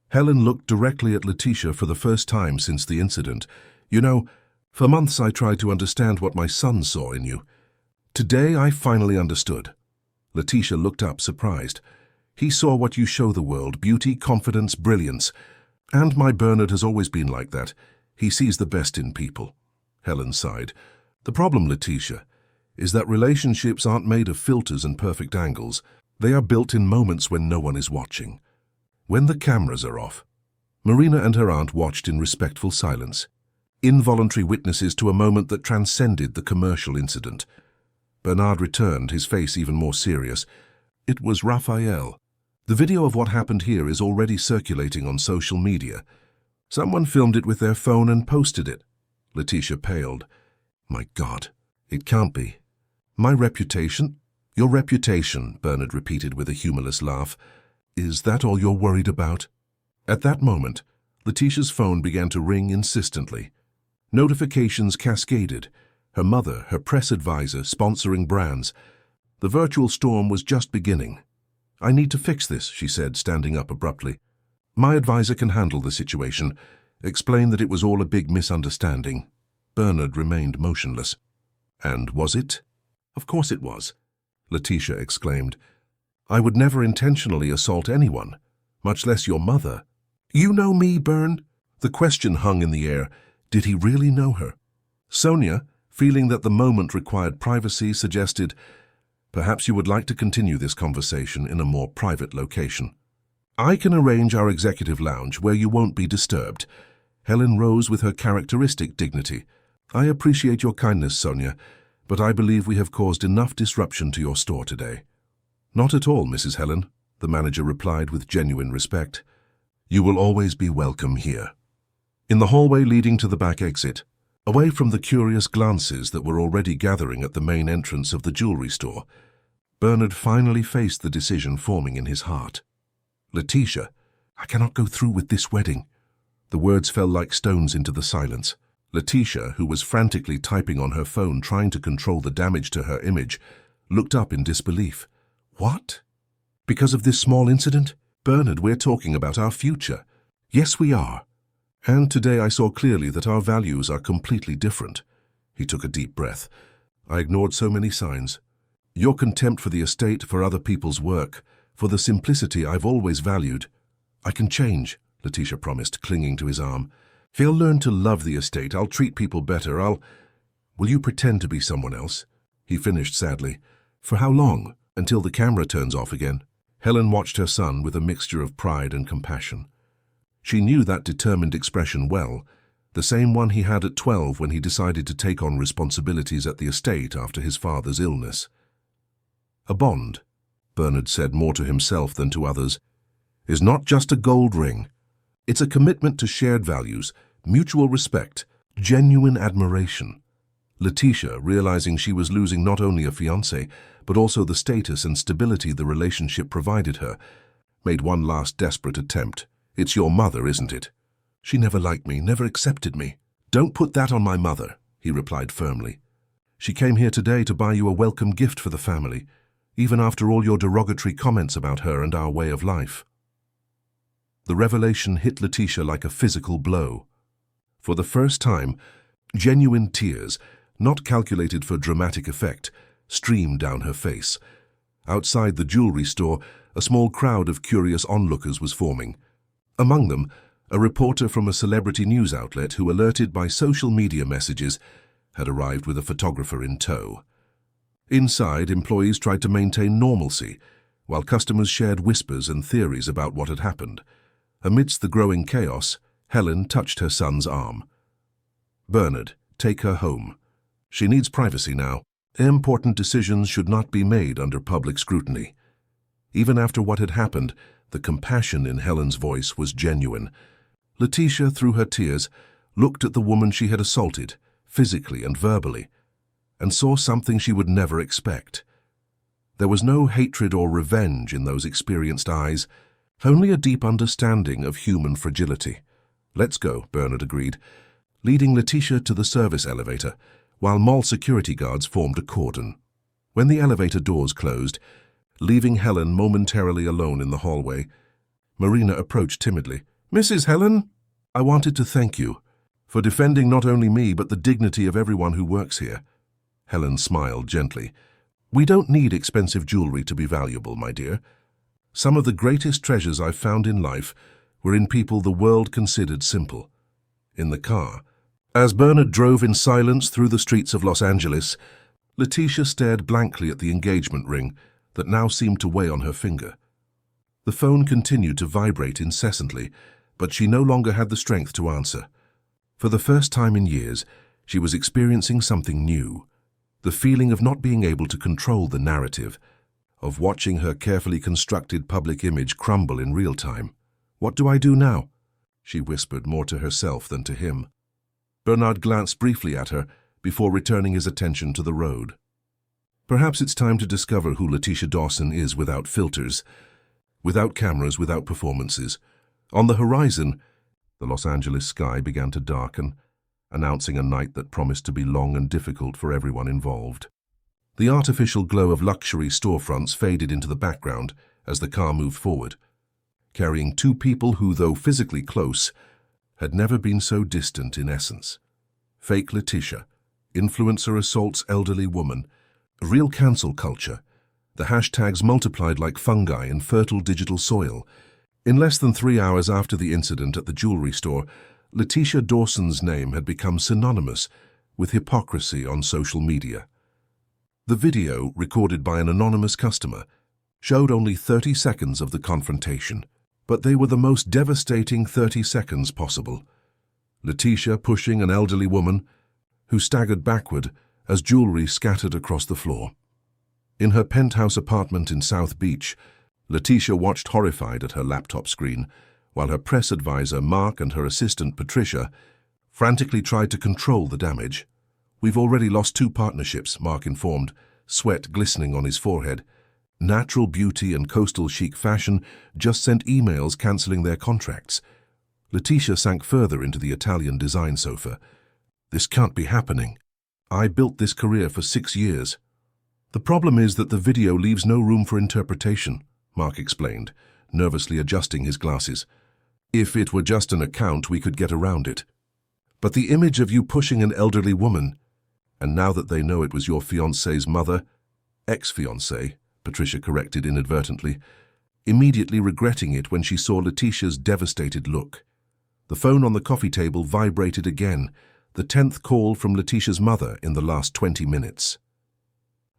Helen looked directly at Letitia for the first time since the incident. "You know, for months I tried to understand what my son saw in you. Today I finally understood." Letitia looked up, surprised. "He saw what you show the world, beauty, confidence, brilliance. And my Bernard has always been like that. He sees the best in people." Helen sighed. "The problem, Letitia, is that relationships aren't made of filters and perfect angles. They are built in moments when no one is watching. When the cameras are off." Marina and her aunt watched in respectful silence, involuntary witnesses to a moment that transcended the commercial incident. Bernard returned, his face even more serious. "It was Raphael. The video of what happened here is already circulating on social media. Someone filmed it with their phone and posted it." Letitia paled. "My God, it can't be." "My reputation?" "Your reputation," Bernard repeated with a humorless laugh. "Is that all you're worried about?" At that moment, Letitia's phone began to ring insistently. Notifications cascaded. Her mother, her press advisor, sponsoring brands. The virtual storm was just beginning. "I need to fix this," she said, standing up abruptly. "My advisor can handle the situation. Explain that it was all a big misunderstanding." Bernard remained motionless. "And was it?" "Of course it was," Letitia exclaimed. "I would never intentionally assault anyone, much less your mother." "You know me, Bern?" The question hung in the air. Did he really know her? Sonia, feeling that the moment required privacy, suggested, "Perhaps you would like to continue this conversation in a more private location." "I can arrange our executive lounge where you won't be disturbed." Helen rose with her characteristic dignity. "I appreciate your kindness, Sonia, but I believe we have caused enough disruption to your store today." "Not at all, Mrs. Helen," the manager replied with genuine respect. "You will always be welcome here." In the hallway leading to the back exit, away from the curious glances that were already gathering at the main entrance of the jewelry store, Bernard finally faced the decision forming in his heart. "Letitia, I cannot go through with this wedding." The words fell like stones into the silence. Letitia, who was frantically typing on her phone trying to control the damage to her image, looked up in disbelief. "What? Because of this small incident? Bernard, we're talking about our future." "Yes, we are. And today I saw clearly that our values are completely different." He took a deep breath. "I ignored so many signs. Your contempt for the estate, for other people's work, for the simplicity I've always valued. I can change, Letitia promised, clinging to his arm. If I'll learn to love the estate, I'll treat people better, Will you pretend to be someone else? He finished sadly. For how long? Until the camera turns off again. Helen watched her son with a mixture of pride and compassion. She knew that determined expression well, the same one he had at 12 when he decided to take on responsibilities at the estate after his father's illness. A bond, Bernard said more to himself than to others, is not just a gold ring. It's a commitment to shared values, mutual respect, genuine admiration. Letitia, realizing she was losing not only a fiancé, but also the status and stability the relationship provided her, made one last desperate attempt. It's your mother, isn't it? She never liked me, never accepted me. Don't put that on my mother, he replied firmly. She came here today to buy you a welcome gift for the family, even after all your derogatory comments about her and our way of life. The revelation hit Letitia like a physical blow. For the first time, genuine tears, not calculated for dramatic effect, streamed down her face. Outside the jewelry store, a small crowd of curious onlookers was forming. Among them, a reporter from a celebrity news outlet who, alerted by social media messages, had arrived with a photographer in tow. Inside, employees tried to maintain normalcy, while customers shared whispers and theories about what had happened. Amidst the growing chaos, Helen touched her son's arm. Bernard, take her home. She needs privacy now. Important decisions should not be made under public scrutiny. Even after what had happened, the compassion in Helen's voice was genuine. Letitia, through her tears, looked at the woman she had assaulted, physically and verbally, and saw something she would never expect. There was no hatred or revenge in those experienced eyes, only a deep understanding of human fragility. Let's go, Bernard agreed, leading Letitia to the service elevator, while mall security guards formed a cordon. When the elevator doors closed, leaving Helen momentarily alone in the hallway, Marina approached timidly. Mrs. Helen, I wanted to thank you for defending not only me but the dignity of everyone who works here. Helen smiled gently. We don't need expensive jewelry to be valuable, my dear. Some of the greatest treasures I've found in life were in people the world considered simple. In the car, as Bernard drove in silence through the streets of Los Angeles, Letitia stared blankly at the engagement ring that now seemed to weigh on her finger. The phone continued to vibrate incessantly, but she no longer had the strength to answer. For the first time in years, she was experiencing something new, the feeling of not being able to control the narrative, of watching her carefully constructed public image crumble in real time. What do I do now? She whispered, more to herself than to him. Bernard glanced briefly at her before returning his attention to the road. Perhaps it's time to discover who Letitia Dawson is without filters, without cameras, without performances. On the horizon, the Los Angeles sky began to darken, announcing a night that promised to be long and difficult for everyone involved. The artificial glow of luxury storefronts faded into the background as the car moved forward, carrying two people who, though physically close, had never been so distant in essence. Fake Letitia, influencer assaults elderly woman, real cancel culture, the hashtags multiplied like fungi in fertile digital soil. In less than 3 hours after the incident at the jewelry store, Letitia Dawson's name had become synonymous with hypocrisy on social media. The video, recorded by an anonymous customer, showed only 30 seconds of the confrontation, but they were the most devastating 30 seconds possible. Letitia pushing an elderly woman who staggered backward as jewelry scattered across the floor. In her penthouse apartment in South Beach, Letitia watched horrified at her laptop screen, while her press advisor Mark and her assistant Patricia frantically tried to control the damage. We've already lost 2 partnerships, Mark informed, sweat glistening on his forehead. Natural Beauty and Coastal Chic Fashion just sent emails cancelling their contracts. Letitia sank further into the Italian design sofa. This can't be happening. I built this career for 6 years. The problem is that the video leaves no room for interpretation, Mark explained, nervously adjusting his glasses. If it were just an account, we could get around it. But the image of you pushing an elderly woman, and now that they know it was your fiancé's mother, ex-fiancé, Patricia corrected inadvertently, immediately regretting it when she saw Letitia's devastated look. The phone on the coffee table vibrated again, the 10th call from Letitia's mother in the last 20 minutes.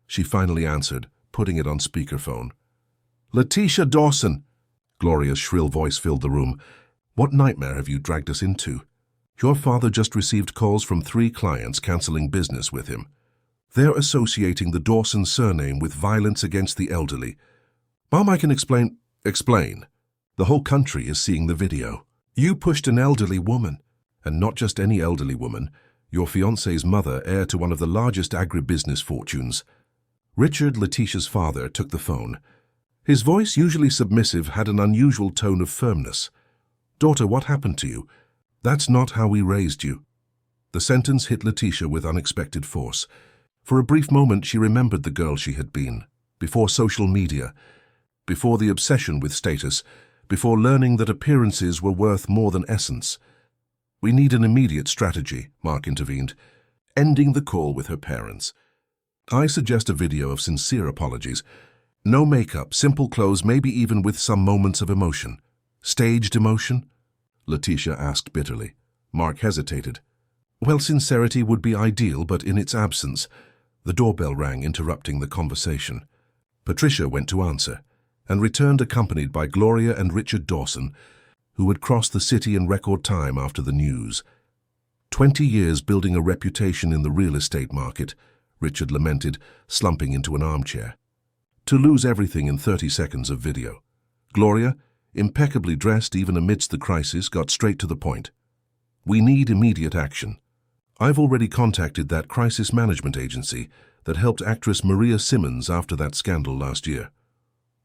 She finally answered, putting it on speakerphone. "Letitia Dawson!" Gloria's shrill voice filled the room. "What nightmare have you dragged us into? Your father just received calls from 3 clients cancelling business with him. They're associating the Dawson surname with violence against the elderly. Mom, I can explain. Explain. The whole country is seeing the video. You pushed an elderly woman, and not just any elderly woman, your fiancé's mother, heir to one of the largest agribusiness fortunes." Richard, Letitia's father, took the phone. His voice, usually submissive, had an unusual tone of firmness. "Daughter, what happened to you? That's not how we raised you." The sentence hit Letitia with unexpected force. For a brief moment she remembered the girl she had been, before social media, before the obsession with status, before learning that appearances were worth more than essence. "We need an immediate strategy," Mark intervened, ending the call with her parents. "I suggest a video of sincere apologies. No makeup, simple clothes, maybe even with some moments of emotion." "Staged emotion?" Letitia asked bitterly. Mark hesitated. "Well, sincerity would be ideal, but in its absence." The doorbell rang, interrupting the conversation. Patricia went to answer, and returned accompanied by Gloria and Richard Dawson, who had crossed the city in record time after the news. 20 years building a reputation in the real estate market, Richard lamented, slumping into an armchair. To lose everything in 30 seconds of video. Gloria, impeccably dressed even amidst the crisis, got straight to the point. "We need immediate action. I've already contacted that crisis management agency that helped actress Maria Simmons after that scandal last year."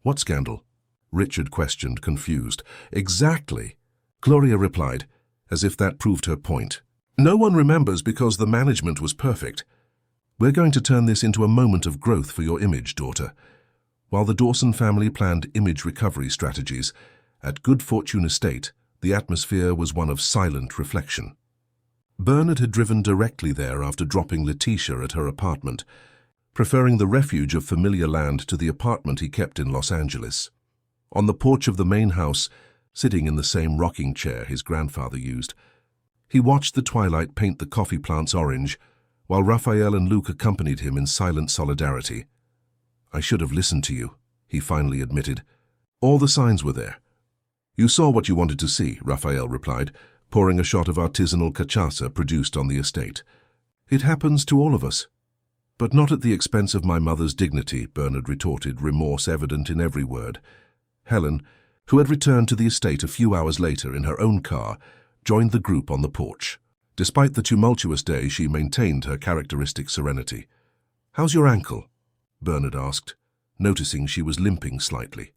"What scandal?" Richard questioned, confused. "Exactly," Gloria replied, as if that proved her point. "No one remembers because the management was perfect. We're going to turn this into a moment of growth for your image, daughter." While the Dawson family planned image recovery strategies, at Good Fortune Estate, the atmosphere was one of silent reflection. Bernard had driven directly there after dropping Letitia at her apartment, preferring the refuge of familiar land to the apartment he kept in Los Angeles. On the porch of the main house, sitting in the same rocking chair his grandfather used, he watched the twilight paint the coffee plants orange, while Raphael and Luke accompanied him in silent solidarity. "I should have listened to you," he finally admitted. "All the signs were there." "You saw what you wanted to see," Raphael replied, pouring a shot of artisanal cachaça produced on the estate. "It happens to all of us." "But not at the expense of my mother's dignity," Bernard retorted, remorse evident in every word. Helen, who had returned to the estate a few hours later in her own car, joined the group on the porch. Despite the tumultuous day, she maintained her characteristic serenity. "How's your ankle?" Bernard asked, noticing she was limping slightly.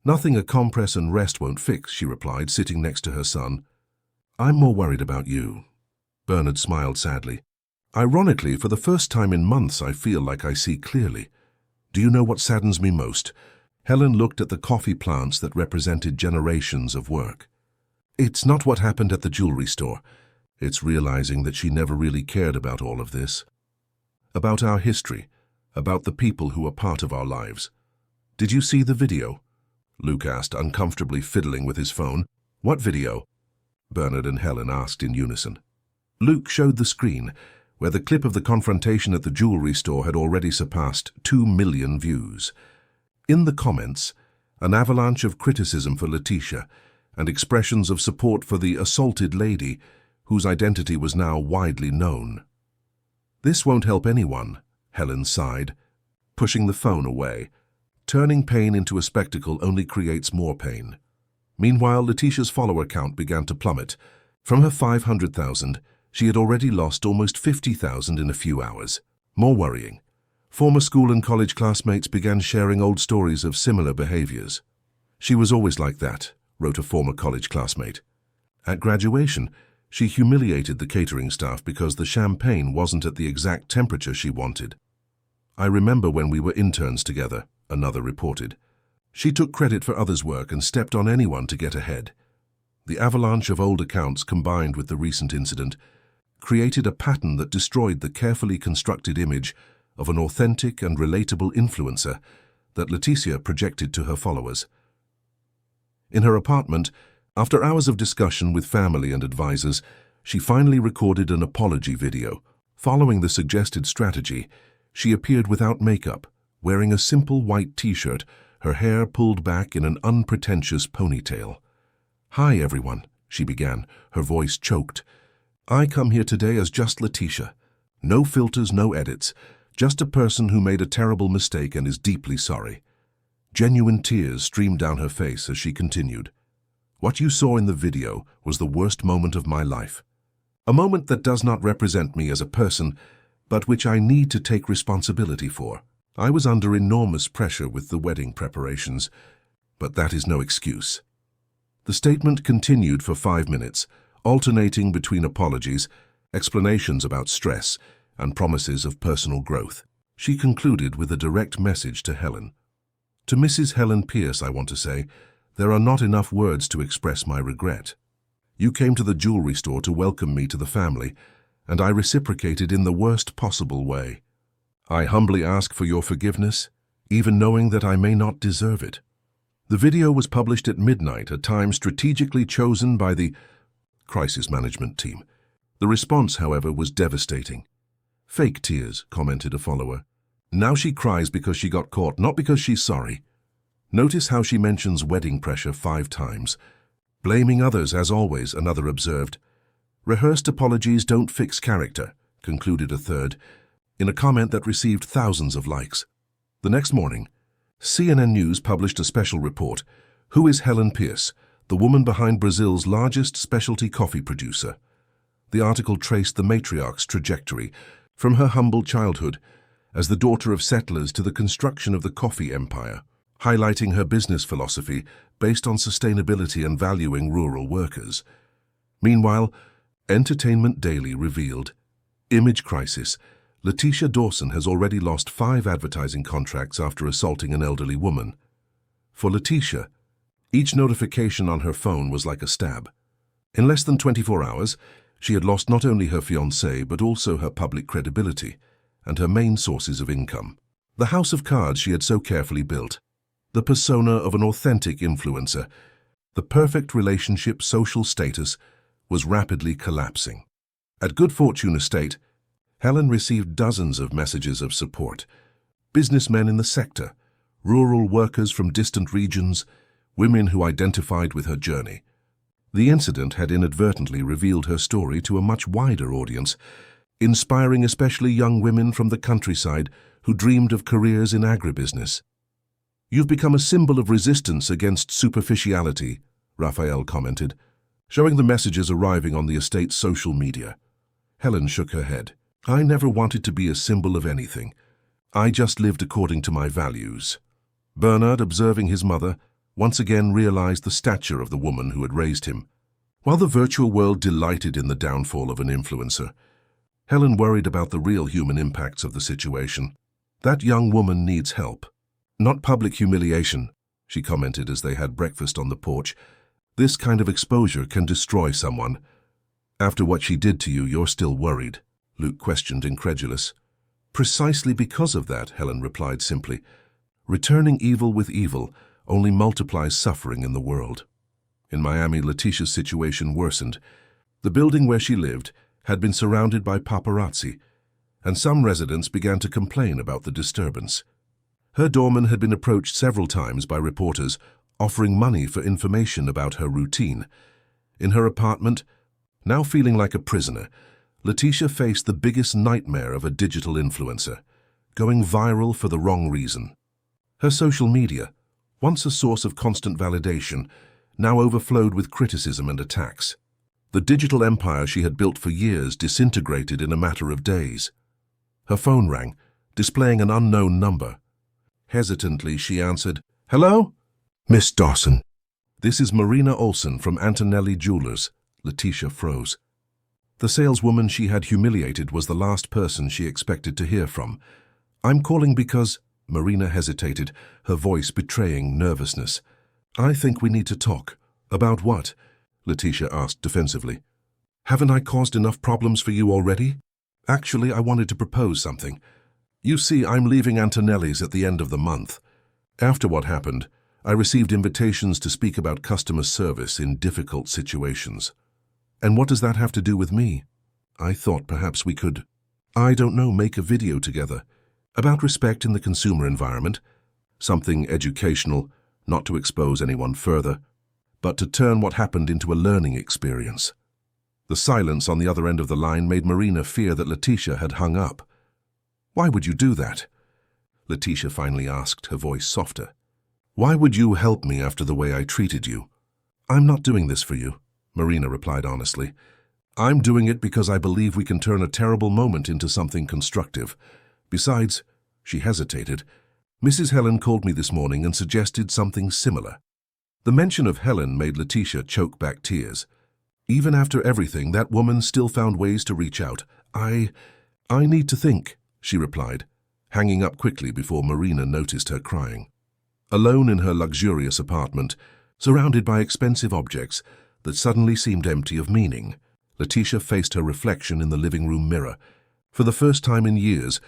"Nothing a compress and rest won't fix," she replied, sitting next to her son. "I'm more worried about you." Bernard smiled sadly. "Ironically, for the first time in months, I feel like I see clearly. Do you know what saddens me most?" Helen looked at the coffee plants that represented generations of work. "It's not what happened at the jewelry store. It's realizing that she never really cared about all of this. About our history, about the people who are part of our lives." "Did you see the video?" Luke asked, uncomfortably fiddling with his phone. "What video?" Bernard and Helen asked in unison. Luke showed the screen, where the clip of the confrontation at the jewelry store had already surpassed 2 million views. In the comments, an avalanche of criticism for Letitia and expressions of support for the assaulted lady, whose identity was now widely known. "This won't help anyone," Helen sighed, pushing the phone away. "Turning pain into a spectacle only creates more pain." Meanwhile, Letitia's follower count began to plummet. From her 500,000, she had already lost almost 50,000 in a few hours. More worrying, former school and college classmates began sharing old stories of similar behaviors. "She was always like that," wrote a former college classmate. At graduation, she humiliated the catering staff because the champagne wasn't at the exact temperature she wanted. "I remember when we were interns together," another reported. "She took credit for others' work and stepped on anyone to get ahead." The avalanche of old accounts combined with the recent incident created a pattern that destroyed the carefully constructed image of an authentic and relatable influencer that Letitia projected to her followers. In her apartment, after hours of discussion with family and advisors, she finally recorded an apology video. Following the suggested strategy, she appeared without makeup, wearing a simple white t-shirt, her hair pulled back in an unpretentious ponytail. "Hi, everyone," she began, her voice choked. "I come here today as just Letitia. No filters, no edits, just a person who made a terrible mistake and is deeply sorry." Genuine tears streamed down her face as she continued. "What you saw in the video was the worst moment of my life. A moment that does not represent me as a person, but which I need to take responsibility for. I was under enormous pressure with the wedding preparations, but that is no excuse." The statement continued for 5 minutes, alternating between apologies, explanations about stress, and promises of personal growth. She concluded with a direct message to Helen. "To Mrs. Helen Pierce, I want to say, there are not enough words to express my regret. You came to the jewelry store to welcome me to the family, and I reciprocated in the worst possible way. I humbly ask for your forgiveness, even knowing that I may not deserve it." The video was published at midnight, a time strategically chosen by the crisis management team. The response, however, was devastating. "Fake tears," commented a follower. "Now she cries because she got caught, not because she's sorry." Notice how she mentions wedding pressure 5 times. "Blaming others, as always," another observed. "Rehearsed apologies don't fix character," concluded a third, in a comment that received thousands of likes. The next morning, CNN News published a special report, "Who is Helen Pierce, the woman behind Brazil's largest specialty coffee producer?" The article traced the matriarch's trajectory, from her humble childhood as the daughter of settlers to the construction of the coffee empire, highlighting her business philosophy based on sustainability and valuing rural workers. Meanwhile, Entertainment Daily revealed, "Image crisis. Letitia Dawson has already lost 5 advertising contracts after assaulting an elderly woman." For Letitia, each notification on her phone was like a stab. In less than 24 hours, she had lost not only her fiancé but also her public credibility and her main sources of income. The house of cards she had so carefully built, the persona of an authentic influencer, the perfect relationship social status, was rapidly collapsing. At Good Fortune Estate, Helen received dozens of messages of support. Businessmen in the sector, rural workers from distant regions, women who identified with her journey. The incident had inadvertently revealed her story to a much wider audience, inspiring especially young women from the countryside who dreamed of careers in agribusiness. "You've become a symbol of resistance against superficiality," Raphael commented, showing the messages arriving on the estate's social media. Helen shook her head. "I never wanted to be a symbol of anything. I just lived according to my values." Bernard, observing his mother, once again realized the stature of the woman who had raised him. While the virtual world delighted in the downfall of an influencer, Helen worried about the real human impacts of the situation. "That young woman needs help. Not public humiliation," she commented as they had breakfast on the porch. "This kind of exposure can destroy someone." "After what she did to you, you're still worried?" Luke questioned, incredulous. "Precisely because of that," Helen replied simply. "Returning evil with evil only multiplies suffering in the world." In Miami, Letitia's situation worsened. The building where she lived had been surrounded by paparazzi, and some residents began to complain about the disturbance. Her doorman had been approached several times by reporters offering money for information about her routine. In her apartment, now feeling like a prisoner, Letitia faced the biggest nightmare of a digital influencer, going viral for the wrong reason. Her social media, once a source of constant validation, now overflowed with criticism and attacks. The digital empire she had built for years disintegrated in a matter of days. Her phone rang, displaying an unknown number. Hesitantly, she answered, "Hello? Miss Dawson." "This is Marina Olson from Antonelli Jewelers." Letitia froze. The saleswoman she had humiliated was the last person she expected to hear from. "I'm calling because—" Marina hesitated, her voice betraying nervousness. "I think we need to talk." "About what?" Letitia asked defensively. "Haven't I caused enough problems for you already?" "Actually, I wanted to propose something. You see, I'm leaving Antonelli's at the end of the month. After what happened, I received invitations to speak about customer service in difficult situations. And what does that have to do with me? I thought perhaps we could, I don't know, make a video together about respect in the consumer environment, something educational, not to expose anyone further, but to turn what happened into a learning experience. The silence on the other end of the line made Marina fear that Letitia had hung up. Why would you do that? Letitia finally asked, her voice softer. Why would you help me after the way I treated you? I'm not doing this for you, Marina replied honestly. I'm doing it because I believe we can turn a terrible moment into something constructive. Besides, she hesitated, Mrs. Helen called me this morning and suggested something similar. The mention of Helen made Letitia choke back tears. Even after everything, that woman still found ways to reach out. I need to think, she replied, hanging up quickly before Marina noticed her crying. Alone in her luxurious apartment, surrounded by expensive objects that suddenly seemed empty of meaning, Letitia faced her reflection in the living room mirror. For the first time in years,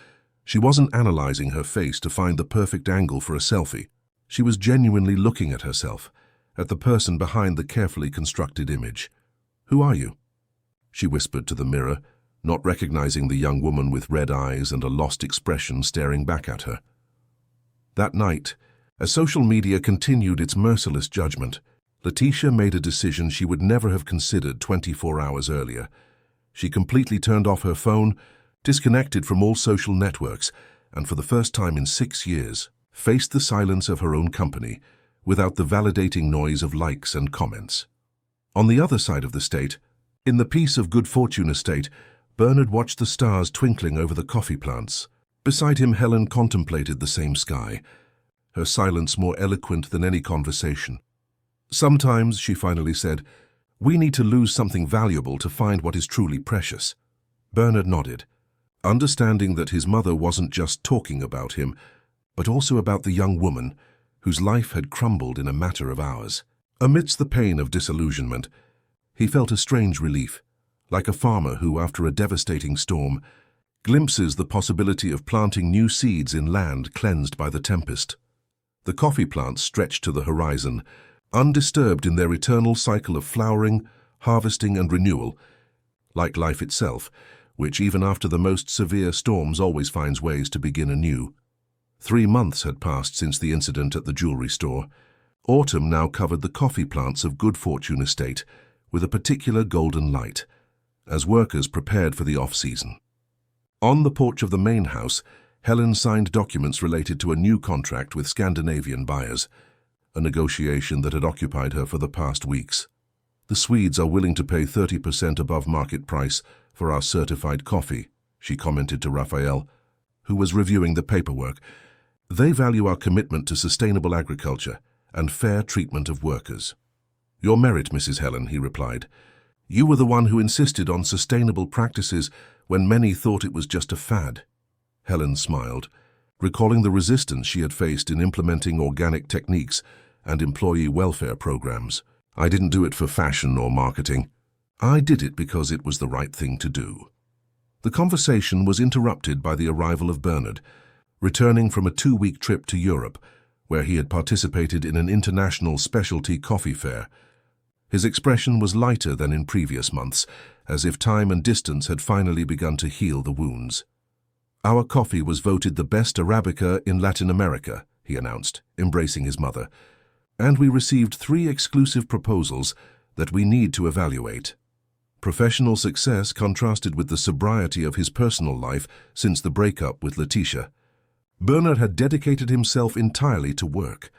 she wasn't analyzing her face to find the perfect angle for a selfie. She was genuinely looking at herself, at the person behind the carefully constructed image. Who are you? She whispered to the mirror, not recognizing the young woman with red eyes and a lost expression staring back at her. That night, as social media continued its merciless judgment, Letitia made a decision she would never have considered 24 hours earlier. She completely turned off her phone, disconnected from all social networks, and for the first time in 6 years, faced the silence of her own company without the validating noise of likes and comments. On the other side of the state, in the peace of Good Fortune Estate, Bernard watched the stars twinkling over the coffee plants. Beside him, Helen contemplated the same sky, her silence more eloquent than any conversation. Sometimes, she finally said, we need to lose something valuable to find what is truly precious. Bernard nodded, understanding that his mother wasn't just talking about him, but also about the young woman whose life had crumbled in a matter of hours. Amidst the pain of disillusionment, he felt a strange relief, like a farmer who, after a devastating storm, glimpses the possibility of planting new seeds in land cleansed by the tempest. The coffee plants stretched to the horizon, undisturbed in their eternal cycle of flowering, harvesting, and renewal, like life itself, which even after the most severe storms always finds ways to begin anew. 3 months had passed since the incident at the jewelry store. Autumn now covered the coffee plants of Good Fortune Estate with a particular golden light, as workers prepared for the off-season. On the porch of the main house, Helen signed documents related to a new contract with Scandinavian buyers, a negotiation that had occupied her for the past weeks. The Swedes are willing to pay 30% above market price for our certified coffee, she commented to Raphael, who was reviewing the paperwork. They value our commitment to sustainable agriculture and fair treatment of workers. Your merit, Mrs. Helen, he replied. You were the one who insisted on sustainable practices when many thought it was just a fad. Helen smiled, recalling the resistance she had faced in implementing organic techniques and employee welfare programs. I didn't do it for fashion or marketing. I did it because it was the right thing to do. The conversation was interrupted by the arrival of Bernard, returning from a 2-week trip to Europe, where he had participated in an international specialty coffee fair. His expression was lighter than in previous months, as if time and distance had finally begun to heal the wounds. Our coffee was voted the best Arabica in Latin America, he announced, embracing his mother, and we received 3 exclusive proposals that we need to evaluate. Professional success contrasted with the sobriety of his personal life since the breakup with Letitia. Bernard had dedicated himself entirely to work,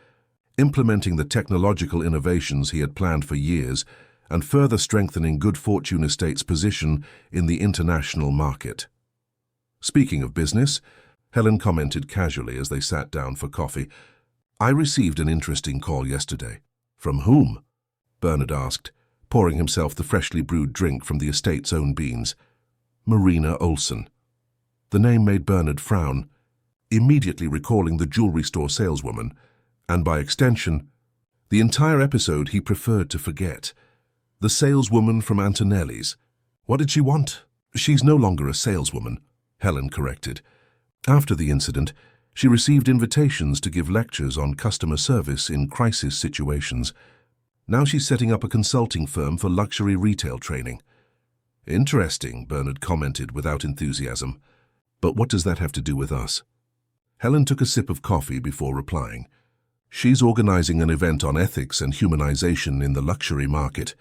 implementing the technological innovations he had planned for years and further strengthening Good Fortune Estate's position in the international market. Speaking of business, Helen commented casually as they sat down for coffee, I received an interesting call yesterday. From whom? Bernard asked, pouring himself the freshly brewed drink from the estate's own beans. Marina Olsen. The name made Bernard frown, immediately recalling the jewelry store saleswoman, and by extension, the entire episode he preferred to forget. The saleswoman from Antonelli's. What did she want? She's no longer a saleswoman, Helen corrected. After the incident, She received invitations to give lectures on customer service in crisis situations. Now she's setting up a consulting firm for luxury retail training. Interesting, Bernard commented without enthusiasm. But what does that have to do with us? Helen took a sip of coffee before replying. She's organizing an event on ethics and humanization in the luxury market.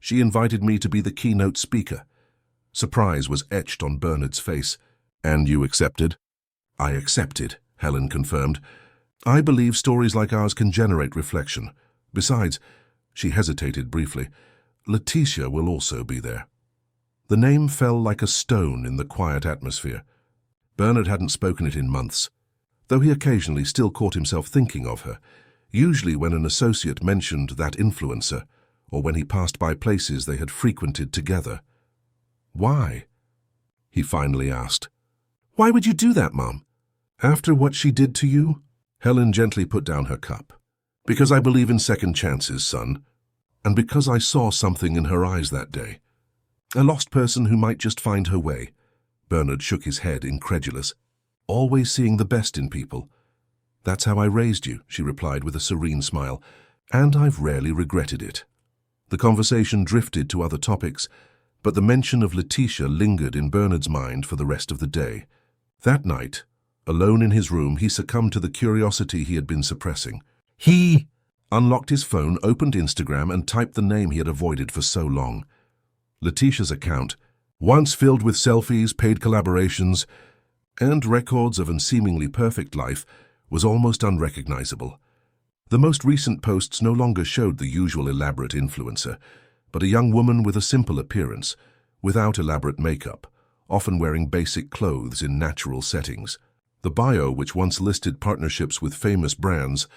She invited me to be the keynote speaker. Surprise was etched on Bernard's face. And you accepted? I accepted, Helen confirmed. I believe stories like ours can generate reflection. Besides, she hesitated briefly, Leticia will also be there. The name fell like a stone in the quiet atmosphere. Bernard hadn't spoken it in months, though he occasionally still caught himself thinking of her, usually when an associate mentioned that influencer, or when he passed by places they had frequented together. Why? He finally asked. Why would you do that, Mom? After what she did to you? Helen gently put down her cup. Because I believe in second chances, son, and because I saw something in her eyes that day. A lost person who might just find her way. Bernard shook his head, incredulous. Always seeing the best in people. That's how I raised you, she replied with a serene smile, and I've rarely regretted it. The conversation drifted to other topics, but the mention of Leticia lingered in Bernard's mind for the rest of the day. That night, alone in his room, he succumbed to the curiosity he had been suppressing. He unlocked his phone, opened Instagram, and typed the name he had avoided for so long. Leticia's account, once filled with selfies, paid collaborations, and records of a seemingly perfect life, was almost unrecognizable. The most recent posts no longer showed the usual elaborate influencer, but a young woman with a simple appearance, without elaborate makeup, often wearing basic clothes in natural settings. The bio, which once listed partnerships with famous brands,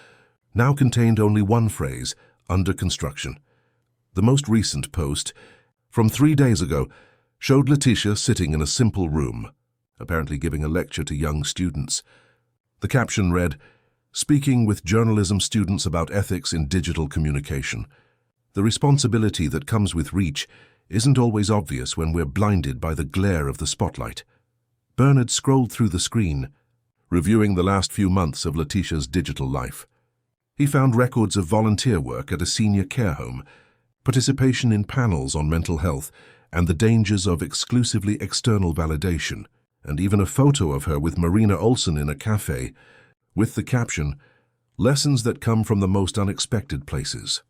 now contained only one phrase, under construction. The most recent post, from 3 days ago, showed Leticia sitting in a simple room, apparently giving a lecture to young students. The caption read, "Speaking with journalism students about ethics in digital communication. The responsibility that comes with reach isn't always obvious when we're blinded by the glare of the spotlight." Bernard scrolled through the screen, reviewing the last few months of Leticia's digital life. He found records of volunteer work at a senior care home, participation in panels on mental health, and the dangers of exclusively external validation, and even a photo of her with Marina Olsen in a cafe, with the caption, "Lessons that come from the most unexpected places."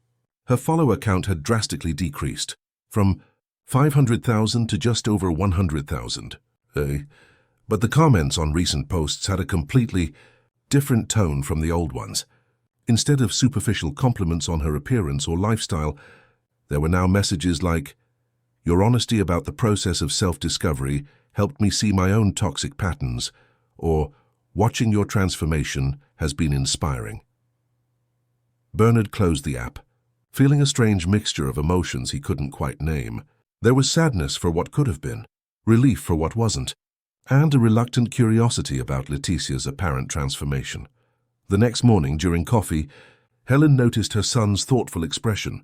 Her follower count had drastically decreased, from 500,000 to just over 100,000. But the comments on recent posts had a completely different tone from the old ones. Instead of superficial compliments on her appearance or lifestyle, there were now messages like, "Your honesty about the process of self-discovery helped me see my own toxic patterns," or "Watching your transformation has been inspiring." Bernard closed the app, feeling a strange mixture of emotions he couldn't quite name. There was sadness for what could have been, relief for what wasn't, and a reluctant curiosity about Leticia's apparent transformation. The next morning, during coffee, Helen noticed her son's thoughtful expression.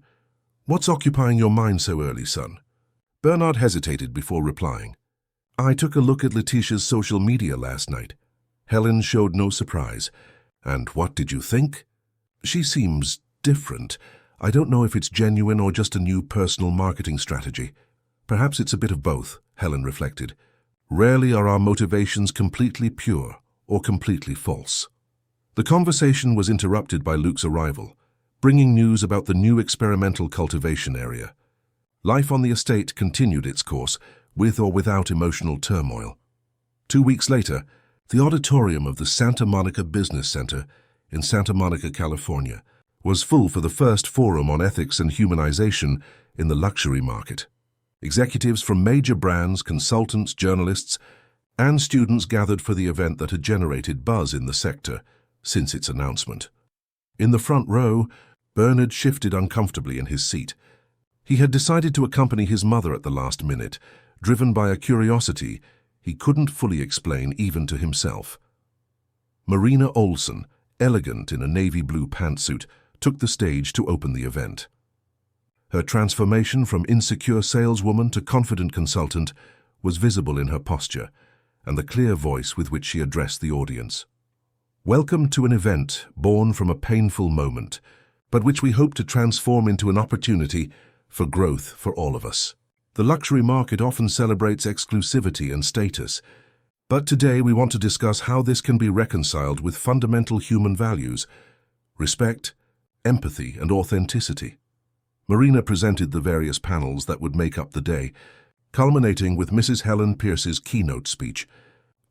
"What's occupying your mind so early, son?" Bernard hesitated before replying. "I took a look at Leticia's social media last night." Helen showed no surprise. "And what did you think?" "She seems different. I don't know if it's genuine or just a new personal marketing strategy. Perhaps it's a bit of both," Helen reflected. "Rarely are our motivations completely pure or completely false." The conversation was interrupted by Luke's arrival, bringing news about the new experimental cultivation area. Life on the estate continued its course, with or without emotional turmoil. 2 weeks later, the auditorium of the Santa Monica Business Center in Santa Monica, California, was full for the first forum on ethics and humanization in the luxury market. Executives from major brands, consultants, journalists, and students gathered for the event that had generated buzz in the sector since its announcement. In the front row, Bernard shifted uncomfortably in his seat. He had decided to accompany his mother at the last minute, driven by a curiosity he couldn't fully explain even to himself. Marina Olsen, elegant in a navy blue pantsuit, took the stage to open the event. Her transformation from insecure saleswoman to confident consultant was visible in her posture and the clear voice with which she addressed the audience. Welcome to an event born from a painful moment, but which we hope to transform into an opportunity for growth for all of us. The luxury market often celebrates exclusivity and status, but today we want to discuss how this can be reconciled with fundamental human values: respect, empathy, and authenticity. Marina presented the various panels that would make up the day, culminating with Mrs. Helen Pierce's keynote speech,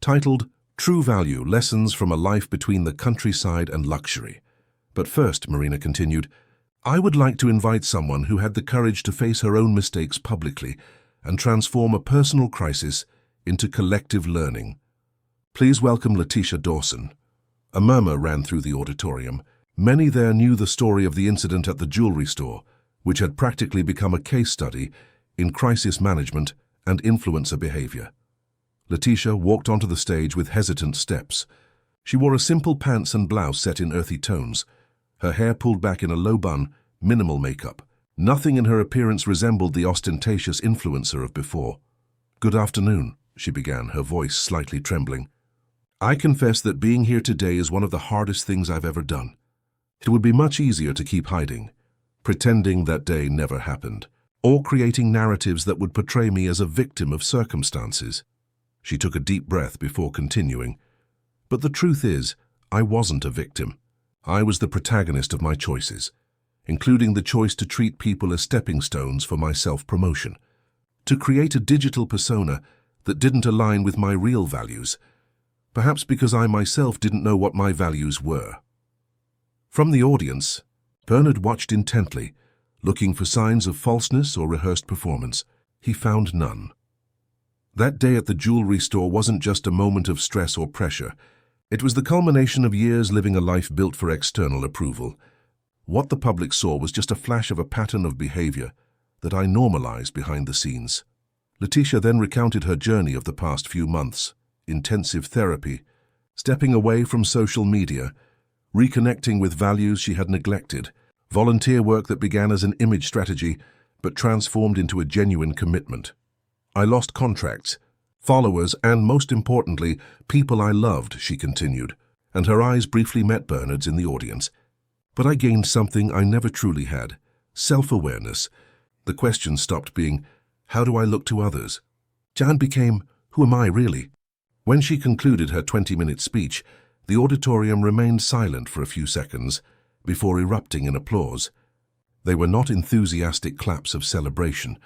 titled True Value: Lessons from a Life Between the Countryside and Luxury. But first, Marina continued, I would like to invite someone who had the courage to face her own mistakes publicly and transform a personal crisis into collective learning. Please welcome Letitia Dawson. A murmur ran through the auditorium. Many there knew the story of the incident at the jewelry store, which had practically become a case study in crisis management and influencer behavior. Letitia walked onto the stage with hesitant steps. She wore a simple pants and blouse set in earthy tones, her hair pulled back in a low bun, minimal makeup. Nothing in her appearance resembled the ostentatious influencer of before. Good afternoon, she began, her voice slightly trembling. I confess that being here today is one of the hardest things I've ever done. It would be much easier to keep hiding, pretending that day never happened, or creating narratives that would portray me as a victim of circumstances. She took a deep breath before continuing. But the truth is, I wasn't a victim. I was the protagonist of my choices, including the choice to treat people as stepping stones for my self-promotion, to create a digital persona that didn't align with my real values, perhaps because I myself didn't know what my values were. From the audience, Bernard watched intently, looking for signs of falseness or rehearsed performance. He found none. That day at the jewelry store wasn't just a moment of stress or pressure. It was the culmination of years living a life built for external approval. What the public saw was just a flash of a pattern of behavior that I normalized behind the scenes. Letitia then recounted her journey of the past few months: intensive therapy, stepping away from social media, reconnecting with values she had neglected, volunteer work that began as an image strategy but transformed into a genuine commitment. I lost contracts, followers, and most importantly, people I loved, she continued, and her eyes briefly met Bernard's in the audience. But I gained something I never truly had: self-awareness. The question stopped being, how do I look to others? Jan became, who am I really? When she concluded her 20-minute speech, the auditorium remained silent for a few seconds before erupting in applause. They were not enthusiastic claps of celebration,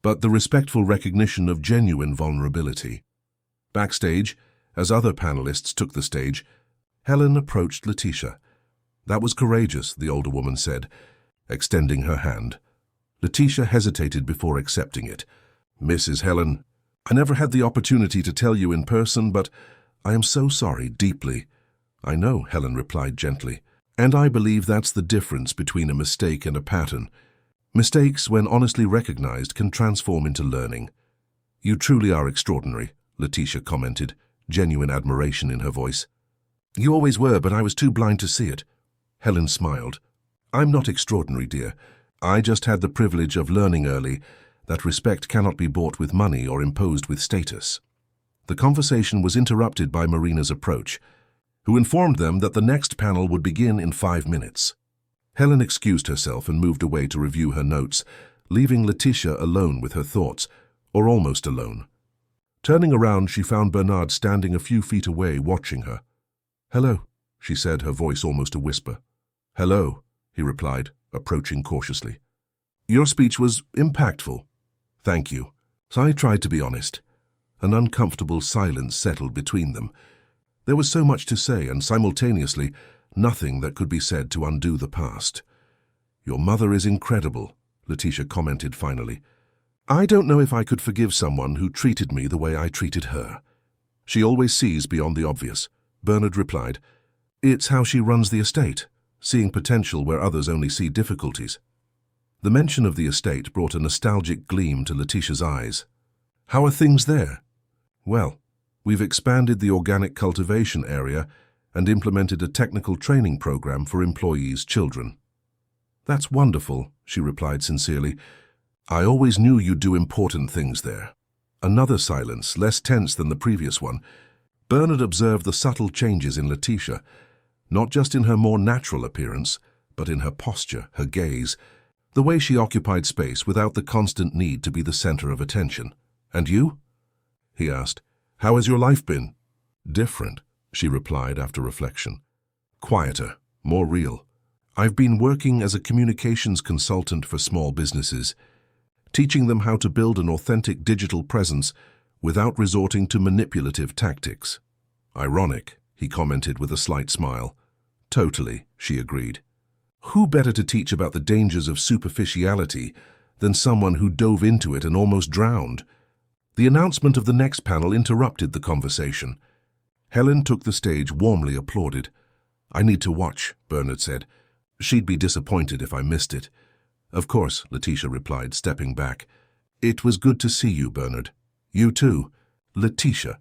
but the respectful recognition of genuine vulnerability. Backstage, as other panelists took the stage, Helen approached Letitia. That was courageous, the older woman said, extending her hand. Letitia hesitated before accepting it. Mrs. Helen, I never had the opportunity to tell you in person, but I am so sorry, deeply. I know, Helen replied gently, and I believe that's the difference between a mistake and a pattern. Mistakes, when honestly recognized, can transform into learning. You truly are extraordinary, Letitia commented, genuine admiration in her voice. You always were, but I was too blind to see it. Helen smiled. I'm not extraordinary, dear. I just had the privilege of learning early that respect cannot be bought with money or imposed with status. The conversation was interrupted by Marina's approach, who informed them that the next panel would begin in 5 minutes. Helen excused herself and moved away to review her notes, leaving Letitia alone with her thoughts, or almost alone. Turning around, she found Bernard standing a few feet away, watching her. Hello, she said, her voice almost a whisper. Hello, he replied, approaching cautiously. Your speech was impactful. Thank you. So I tried to be honest. An uncomfortable silence settled between them. There was so much to say, and simultaneously, nothing that could be said to undo the past. Your mother is incredible, Letitia commented finally. I don't know if I could forgive someone who treated me the way I treated her. She always sees beyond the obvious, Bernard replied. It's how she runs the estate, seeing potential where others only see difficulties. The mention of the estate brought a nostalgic gleam to Letitia's eyes. How are things there? Well, we've expanded the organic cultivation area and implemented a technical training program for employees' children. That's wonderful, she replied sincerely. I always knew you'd do important things there. Another silence, less tense than the previous one. Bernard observed the subtle changes in Letitia, not just in her more natural appearance, but in her posture, her gaze, the way she occupied space without the constant need to be the center of attention. "And you?" he asked. "How has your life been?" "Different," she replied after reflection. "Quieter, more real. I've been working as a communications consultant for small businesses, teaching them how to build an authentic digital presence without resorting to manipulative tactics." "Ironic," he commented with a slight smile. "Totally," she agreed. Who better to teach about the dangers of superficiality than someone who dove into it and almost drowned? The announcement of the next panel interrupted the conversation. Helen took the stage, warmly applauded. "I need to watch," Bernard said. "She'd be disappointed if I missed it." "Of course," Letitia replied, stepping back. "It was good to see you, Bernard." "You too." "Letitia."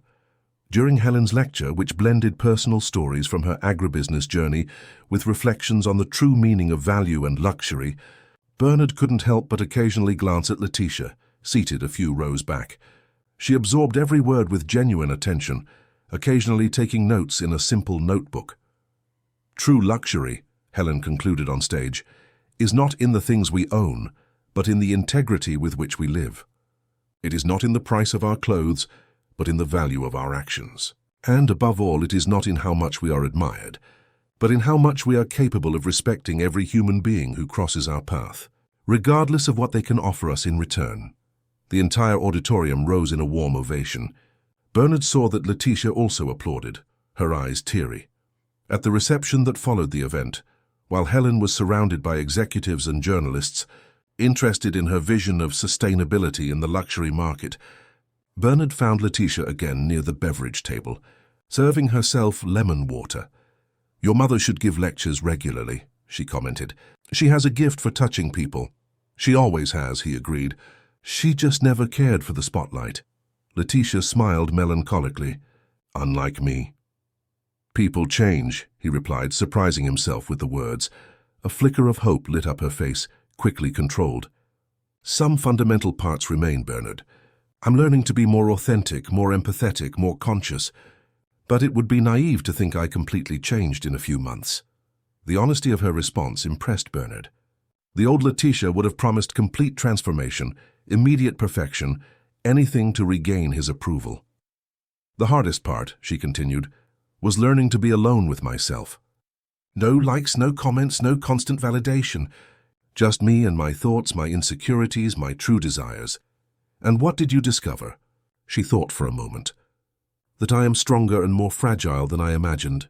During Helen's lecture, which blended personal stories from her agribusiness journey with reflections on the true meaning of value and luxury, Bernard couldn't help but occasionally glance at Letitia, seated a few rows back. She absorbed every word with genuine attention, occasionally taking notes in a simple notebook. "True luxury," Helen concluded on stage, "is not in the things we own, but in the integrity with which we live. It is not in the price of our clothes, but in the value of our actions. And above all, it is not in how much we are admired, but in how much we are capable of respecting every human being who crosses our path, regardless of what they can offer us in return." The entire auditorium rose in a warm ovation. Bernard saw that Letitia also applauded, her eyes teary. At the reception that followed the event, while Helen was surrounded by executives and journalists interested in her vision of sustainability in the luxury market, Bernard found Letitia again near the beverage table, serving herself lemon water. "Your mother should give lectures regularly," she commented. "She has a gift for touching people." "She always has," he agreed. "She just never cared for the spotlight." Letitia smiled melancholically. "Unlike me." "People change," he replied, surprising himself with the words. A flicker of hope lit up her face, quickly controlled. "Some fundamental parts remain, Bernard. I'm learning to be more authentic, more empathetic, more conscious. But it would be naive to think I completely changed in a few months." The honesty of her response impressed Bernard. The old Letitia would have promised complete transformation, immediate perfection, anything to regain his approval. "The hardest part," she continued, "was learning to be alone with myself. No likes, no comments, no constant validation. Just me and my thoughts, my insecurities, my true desires. And what did you discover?" She thought for a moment. "That I am stronger and more fragile than I imagined.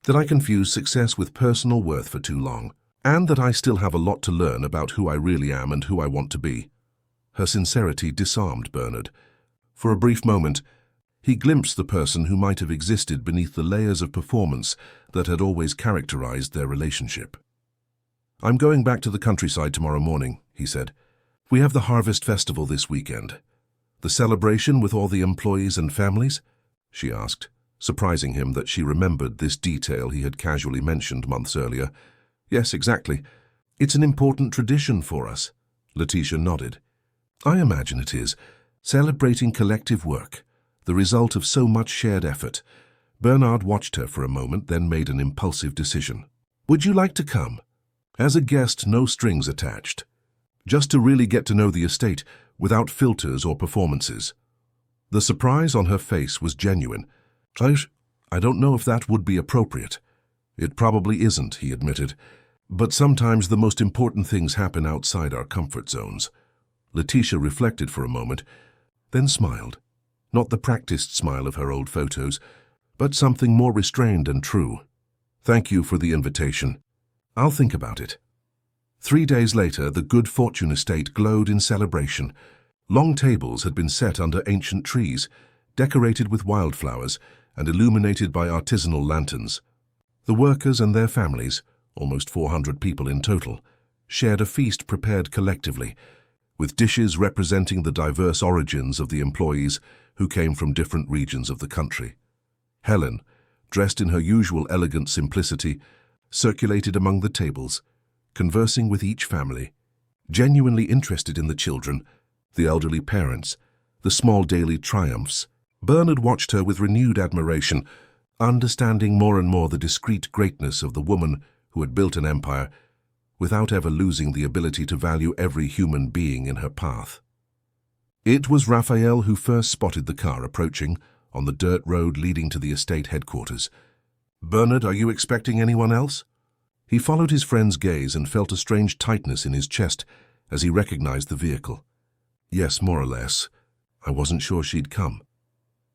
That I confused success with personal worth for too long. And that I still have a lot to learn about who I really am and who I want to be." Her sincerity disarmed Bernard. For a brief moment, he glimpsed the person who might have existed beneath the layers of performance that had always characterized their relationship. "I'm going back to the countryside tomorrow morning," he said. "We have the Harvest Festival this weekend." "The celebration with all the employees and families?" she asked, surprising him that she remembered this detail he had casually mentioned months earlier. "Yes, exactly. It's an important tradition for us." Letitia nodded. "I imagine it is. Celebrating collective work, the result of so much shared effort." Bernard watched her for a moment, then made an impulsive decision. "Would you like to come? As a guest, no strings attached. Just to really get to know the estate, without filters or performances." The surprise on her face was genuine. I don't know if that would be appropriate." "It probably isn't," he admitted. "But sometimes the most important things happen outside our comfort zones." Letitia reflected for a moment, then smiled. Not the practiced smile of her old photos, but something more restrained and true. "Thank you for the invitation. I'll think about it." 3 days later, the Good Fortune estate glowed in celebration. Long tables had been set under ancient trees, decorated with wildflowers and illuminated by artisanal lanterns. The workers and their families, almost 400 people in total, shared a feast prepared collectively, with dishes representing the diverse origins of the employees who came from different regions of the country. Helen, dressed in her usual elegant simplicity, circulated among the tables, conversing with each family, genuinely interested in the children, the elderly parents, the small daily triumphs, Bernard watched her with renewed admiration, understanding more and more the discreet greatness of the woman who had built an empire without ever losing the ability to value every human being in her path. It was Raphael who first spotted the car approaching on the dirt road leading to the estate headquarters. "Bernard, are you expecting anyone else?" He followed his friend's gaze and felt a strange tightness in his chest as he recognized the vehicle. "Yes, more or less. I wasn't sure she'd come."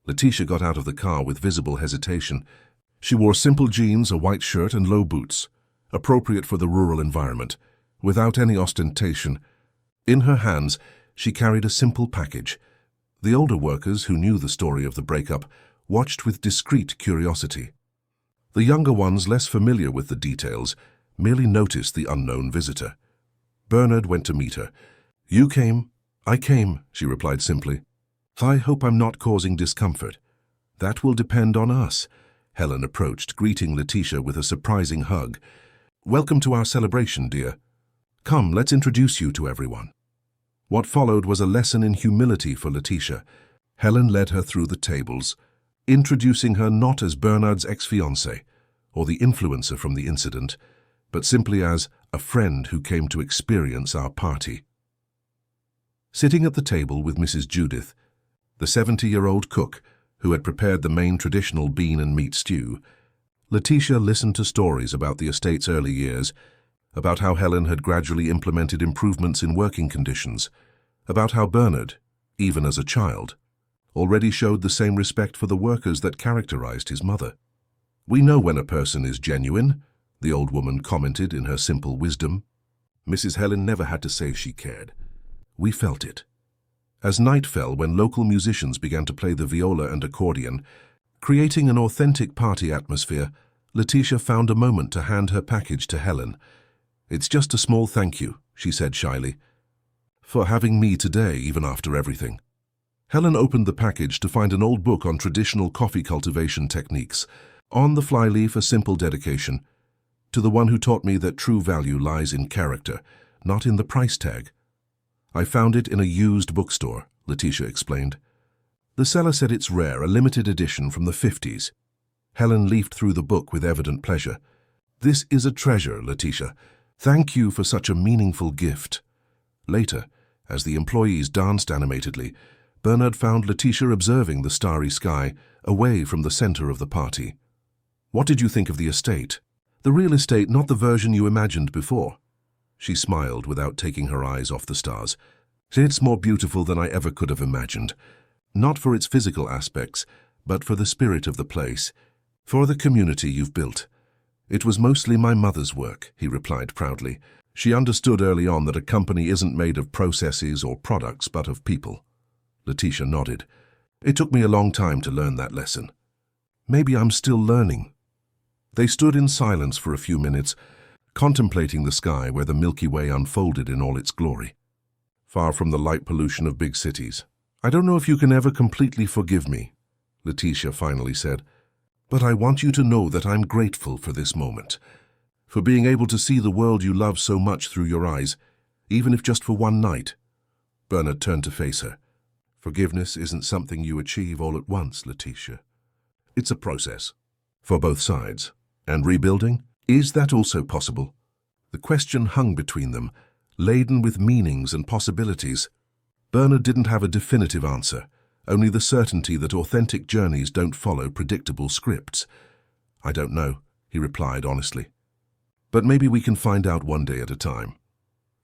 Letitia got out of the car with visible hesitation. She wore simple jeans, a white shirt, and low boots, appropriate for the rural environment, without any ostentation. In her hands, she carried a simple package. The older workers, who knew the story of the breakup, watched with discreet curiosity. The younger ones, less familiar with the details, merely noticed the unknown visitor. Bernard went to meet her. "You came." "I came," she replied simply. "I hope I'm not causing discomfort." "That will depend on us." Helen approached, greeting Letitia with a surprising hug. "Welcome to our celebration, dear. Come, let's introduce you to everyone." What followed was a lesson in humility for Letitia. Helen led her through the tables, introducing her not as Bernard's ex-fiancée or the influencer from the incident, but simply as a friend who came to experience our party. Sitting at the table with Mrs. Judith, the 70-year-old cook who had prepared the main traditional bean and meat stew, Letitia listened to stories about the estate's early years, about how Helen had gradually implemented improvements in working conditions, about how Bernard, even as a child, already showed the same respect for the workers that characterized his mother. "We know when a person is genuine," the old woman commented in her simple wisdom. Mrs. Helen never had to say she cared. We felt it. As night fell, when local musicians began to play the viola and accordion, creating an authentic party atmosphere, Letitia found a moment to hand her package to Helen. "It's just a small thank you," she said shyly, "for having me today, even after everything." Helen opened the package to find an old book on traditional coffee cultivation techniques. On the flyleaf, a simple dedication: "To the one who taught me that true value lies in character, not in the price tag." "I found it in a used bookstore," Letitia explained. "The seller said it's rare, a limited edition from the 50s. Helen leafed through the book with evident pleasure. "This is a treasure, Letitia. Thank you for such a meaningful gift." Later, as the employees danced animatedly, Bernard found Letitia observing the starry sky, away from the center of the party. "What did you think of the estate?" "The real estate, not the version you imagined before." She smiled without taking her eyes off the stars. "It's more beautiful than I ever could have imagined. Not for its physical aspects, but for the spirit of the place, for the community you've built." "It was mostly my mother's work," he replied proudly. "She understood early on that a company isn't made of processes or products, but of people." Letitia nodded. "It took me a long time to learn that lesson." "Maybe I'm still learning." They stood in silence for a few minutes, contemplating the sky where the Milky Way unfolded in all its glory, far from the light pollution of big cities. "I don't know if you can ever completely forgive me," Letitia finally said, "but I want you to know that I'm grateful for this moment, for being able to see the world you love so much through your eyes, even if just for one night." Bernard turned to face her. "Forgiveness isn't something you achieve all at once, Letitia. It's a process, for both sides. And rebuilding? Is that also possible?" The question hung between them, laden with meanings and possibilities. Bernard didn't have a definitive answer, only the certainty that authentic journeys don't follow predictable scripts. "I don't know," he replied honestly. "But maybe we can find out one day at a time."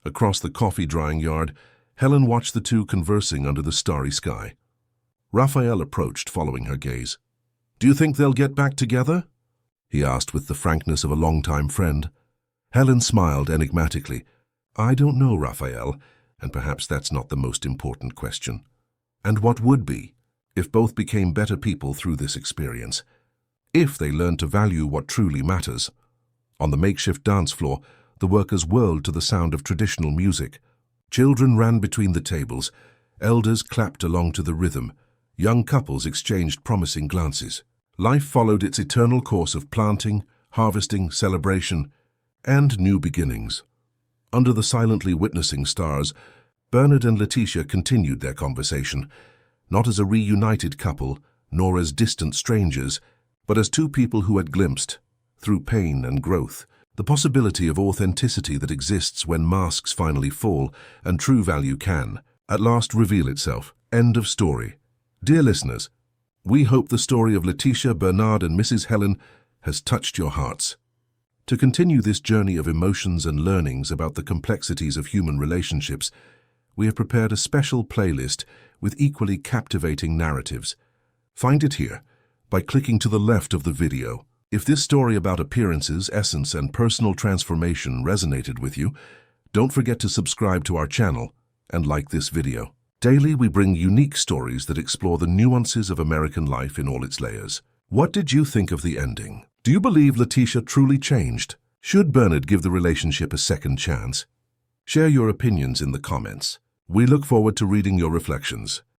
Across the coffee drying yard, Helen watched the two conversing under the starry sky. Raphael approached, following her gaze. "Do you think they'll get back together?" he asked with the frankness of a longtime friend. Helen smiled enigmatically. "I don't know, Raphael, and perhaps that's not the most important question. And what would be, if both became better people through this experience? If they learned to value what truly matters?" On the makeshift dance floor, the workers whirled to the sound of traditional music. Children ran between the tables, elders clapped along to the rhythm, young couples exchanged promising glances. Life followed its eternal course of planting, harvesting, celebration, and new beginnings. Under the silently witnessing stars, Bernard and Letitia continued their conversation, not as a reunited couple, nor as distant strangers, but as two people who had glimpsed, through pain and growth, the possibility of authenticity that exists when masks finally fall and true value can, at last, reveal itself. End of story. Dear listeners, we hope the story of Letitia, Bernard, and Mrs. Helen has touched your hearts. To continue this journey of emotions and learnings about the complexities of human relationships, we have prepared a special playlist with equally captivating narratives. Find it here by clicking to the left of the video. If this story about appearances, essence, and personal transformation resonated with you, don't forget to subscribe to our channel and like this video. Daily, we bring unique stories that explore the nuances of American life in all its layers. What did you think of the ending? Do you believe Letitia truly changed? Should Bernard give the relationship a second chance? Share your opinions in the comments. We look forward to reading your reflections.